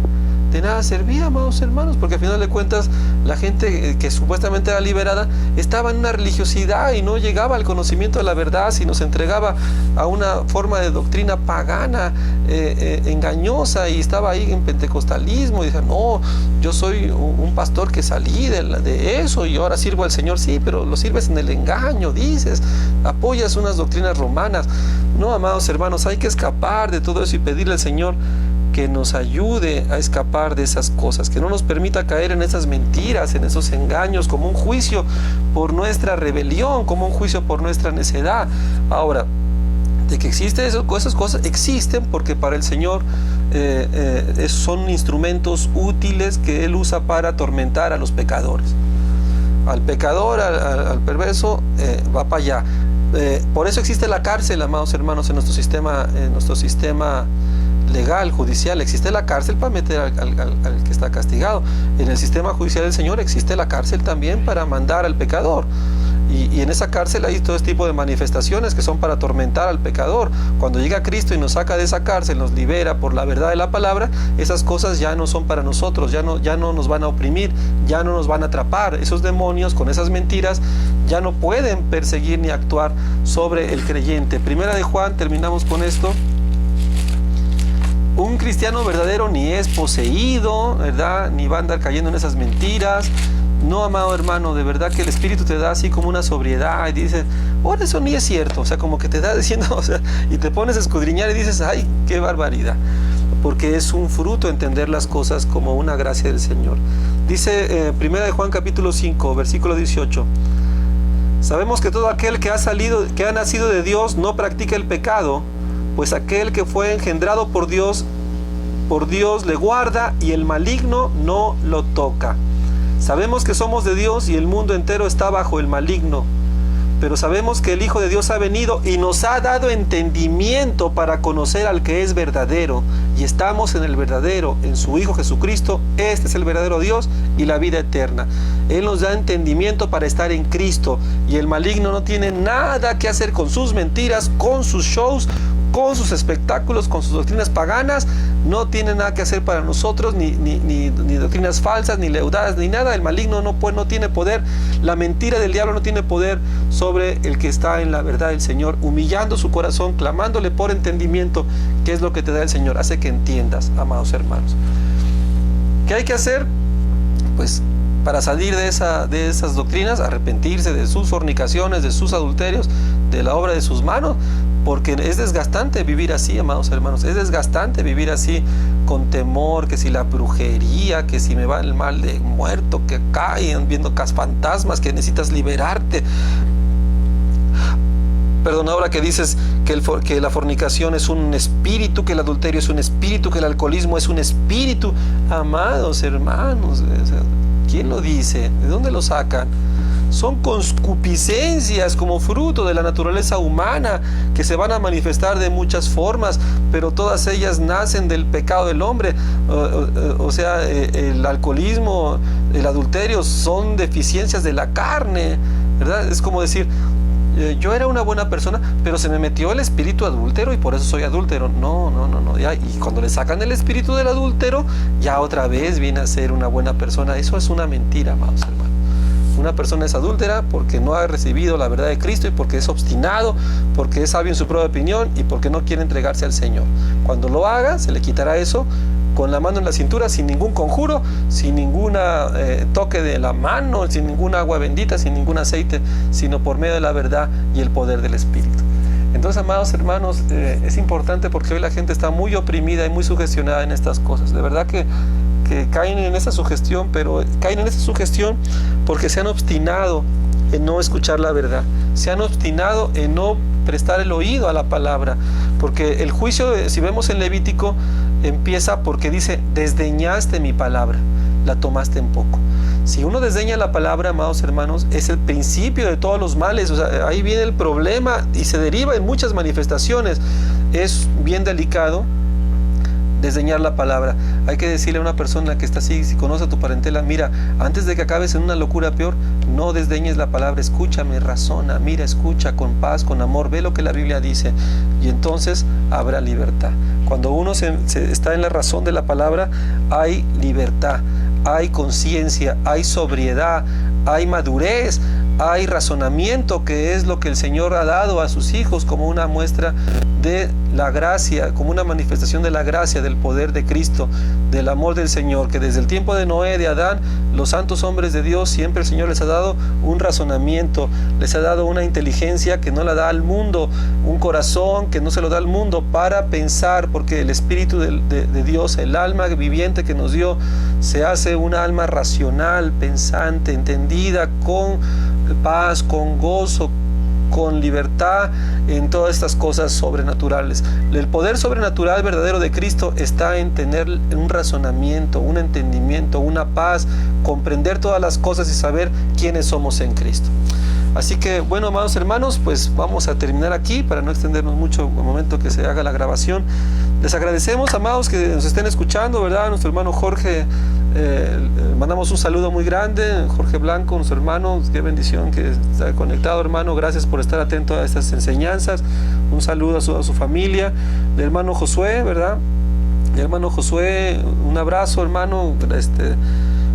De nada servía, amados hermanos, porque al final de cuentas la gente que supuestamente era liberada estaba en una religiosidad y no llegaba al conocimiento de la verdad, sino se entregaba a una forma de doctrina pagana, engañosa, y estaba ahí en pentecostalismo y decía, no, yo soy un pastor que salí de eso y ahora sirvo al Señor. Sí, pero lo sirves en el engaño, dices, apoyas unas doctrinas romanas. No, amados hermanos, hay que escapar de todo eso y pedirle al Señor que nos ayude a escapar de esas cosas, que no nos permita caer en esas mentiras, en esos engaños, como un juicio por nuestra rebelión, como un juicio por nuestra necedad. Ahora, de que existen esas cosas, existen, porque para el Señor son instrumentos útiles que Él usa para atormentar a los pecadores. Al pecador, al perverso, va para allá. Por eso existe la cárcel, amados hermanos, en nuestro sistema legal, judicial. Existe la cárcel para meter al que está castigado. En el sistema judicial del Señor existe la cárcel también para mandar al pecador. Y en esa cárcel hay todo este tipo de manifestaciones que son para atormentar al pecador. Cuando llega Cristo y nos saca de esa cárcel, nos libera por la verdad de la palabra, esas cosas ya no son para nosotros, ya no nos van a oprimir, ya no nos van a atrapar. Esos demonios con esas mentiras ya no pueden perseguir ni actuar sobre el creyente. Primera de Juan, terminamos con esto. Un cristiano verdadero ni es poseído, ¿verdad? Ni va a andar cayendo en esas mentiras. No, amado hermano, de verdad que el Espíritu te da así como una sobriedad y dices, oh, eso ni es cierto. O sea, como que te da diciendo, o sea, y te pones a escudriñar y dices, ay, qué barbaridad. Porque es un fruto entender las cosas como una gracia del Señor. Dice Primera de Juan capítulo 5, versículo 18. Sabemos que todo aquel que ha nacido de Dios no practica el pecado, pues aquel que fue engendrado por Dios le guarda y el maligno no lo toca. Sabemos que somos de Dios y el mundo entero está bajo el maligno, pero sabemos que el Hijo de Dios ha venido y nos ha dado entendimiento para conocer al que es verdadero, y estamos en el verdadero, en su Hijo Jesucristo. Este es el verdadero Dios y la vida eterna. Él nos da entendimiento para estar en Cristo, y el maligno no tiene nada que hacer con sus mentiras, con sus shows, con sus espectáculos, con sus doctrinas paganas. No tiene nada que hacer para nosotros, ni doctrinas falsas, ni leudadas, ni nada. El maligno no tiene poder. La mentira del diablo no tiene poder sobre el que está en la verdad del Señor, humillando su corazón, clamándole por entendimiento, que es lo que te da el Señor. Hace que entiendas, amados hermanos. ¿Qué hay que hacer? Pues para salir de esas doctrinas, arrepentirse de sus fornicaciones, de sus adulterios, de la obra de sus manos, porque es desgastante vivir así, amados hermanos. Es desgastante vivir así, con temor, que si la brujería, que si me va el mal de muerto, que caen viendo fantasmas, que necesitas liberarte. Perdón, ahora que dices que la fornicación es un espíritu, que el adulterio es un espíritu, que el alcoholismo es un espíritu. Amados hermanos, ¿quién lo dice? ¿De dónde lo sacan? Son concupiscencias como fruto de la naturaleza humana, que se van a manifestar de muchas formas, pero todas ellas nacen del pecado del hombre. O sea, el alcoholismo, el adulterio son deficiencias de la carne, ¿verdad? Es como decir, yo era una buena persona, pero se me metió el espíritu adúltero y por eso soy adúltero. No. Ya, y cuando le sacan el espíritu del adúltero, ya otra vez viene a ser una buena persona. Eso es una mentira, amados hermanos. Una persona es adúltera porque no ha recibido la verdad de Cristo, y porque es obstinado, porque es sabio en su propia opinión y porque no quiere entregarse al Señor. Cuando lo haga, se le quitará eso con la mano en la cintura, sin ningún conjuro, sin ningún toque de la mano, sin ninguna agua bendita, sin ningún aceite, sino por medio de la verdad y el poder del Espíritu. Entonces, amados hermanos, es importante, porque hoy la gente está muy oprimida y muy sugestionada en estas cosas. De verdad que caen en esa sugestión, pero caen en esa sugestión porque se han obstinado en no escuchar la verdad, se han obstinado en no prestar el oído a la palabra, porque el juicio, si vemos en Levítico, empieza porque dice, desdeñaste mi palabra, la tomaste en poco. Si uno desdeña la palabra, amados hermanos, es el principio de todos los males. O sea, ahí viene el problema y se deriva en muchas manifestaciones. Es bien delicado desdeñar la palabra. Hay que decirle a una persona que está así, si conoce a tu parentela, mira, antes de que acabes en una locura peor, no desdeñes la palabra, escúchame, razona, mira, escucha con paz, con amor, ve lo que la Biblia dice, y entonces habrá libertad. Cuando uno está en la razón de la palabra, hay libertad, hay conciencia, hay sobriedad, hay madurez, hay razonamiento, que es lo que el Señor ha dado a sus hijos como una muestra de la gracia, como una manifestación de la gracia, del poder de Cristo, del amor del Señor, que desde el tiempo de Noé, de Adán, los santos hombres de Dios, siempre el Señor les ha dado un razonamiento, les ha dado una inteligencia que no la da al mundo, un corazón que no se lo da al mundo para pensar, porque el Espíritu de Dios, el alma viviente que nos dio, se hace una alma racional, pensante, entendida, con paz, con gozo, con libertad en todas estas cosas sobrenaturales. El poder sobrenatural verdadero de Cristo está en tener un razonamiento, un entendimiento, una paz, comprender todas las cosas y saber quiénes somos en Cristo. Así que, bueno, amados hermanos, pues vamos a terminar aquí para no extendernos mucho el momento que se haga la grabación. Les agradecemos, amados, que nos estén escuchando, ¿verdad? Nuestro hermano Jorge, mandamos un saludo muy grande. Jorge Blanco, nuestro hermano, qué bendición que está conectado, hermano. Gracias por estar atento a estas enseñanzas. Un saludo a su familia. El hermano Josué, ¿verdad? El hermano Josué, un abrazo, hermano.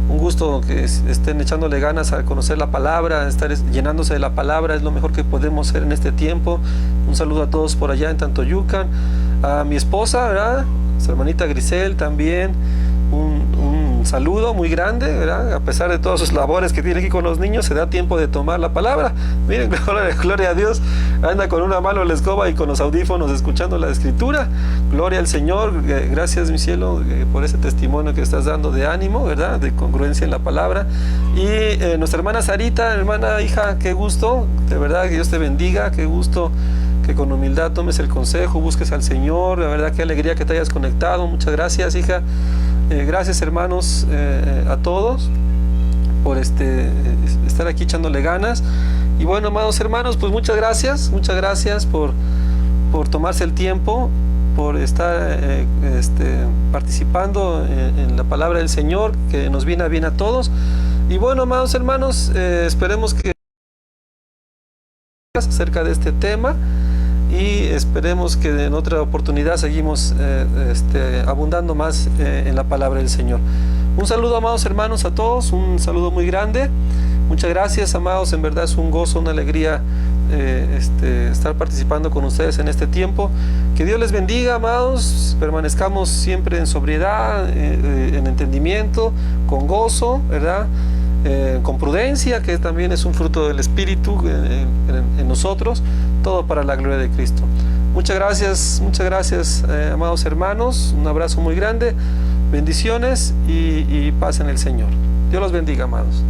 Un gusto que estén echándole ganas a conocer la palabra, estar llenándose de la palabra, es lo mejor que podemos hacer en este tiempo. Un saludo a todos por allá en Tantoyucan. A mi esposa, ¿verdad? Su hermanita Grisel también. Un saludo muy grande, ¿verdad? A pesar de todas sus labores que tiene aquí con los niños, se da tiempo de tomar la palabra. Miren, gloria a Dios, anda con una mano en la escoba y con los audífonos escuchando la escritura. Gloria al Señor. Gracias, mi cielo, por ese testimonio que estás dando de ánimo, ¿verdad? De congruencia en la palabra. Y nuestra hermana Sarita, hermana, hija, qué gusto, de verdad, que Dios te bendiga, qué gusto que con humildad tomes el consejo, busques al Señor. La verdad, qué alegría que te hayas conectado. Muchas gracias, hija. Gracias, hermanos, a todos por estar aquí echándole ganas. Y bueno, amados hermanos, pues muchas gracias por tomarse el tiempo, por estar participando en la palabra del Señor, que nos viene bien a todos. Y bueno, amados hermanos, esperemos que acerca de este tema, y esperemos que en otra oportunidad seguimos abundando más en la palabra del Señor. Un saludo, amados hermanos, a todos, un saludo muy grande. Muchas gracias, amados, en verdad es un gozo, una alegría estar participando con ustedes en este tiempo. Que Dios les bendiga, amados, permanezcamos siempre en sobriedad, en entendimiento, con gozo, ¿verdad? Con prudencia, que también es un fruto del Espíritu en nosotros, todo para la gloria de Cristo. Muchas gracias, amados hermanos, un abrazo muy grande, bendiciones y paz en el Señor. Dios los bendiga, amados.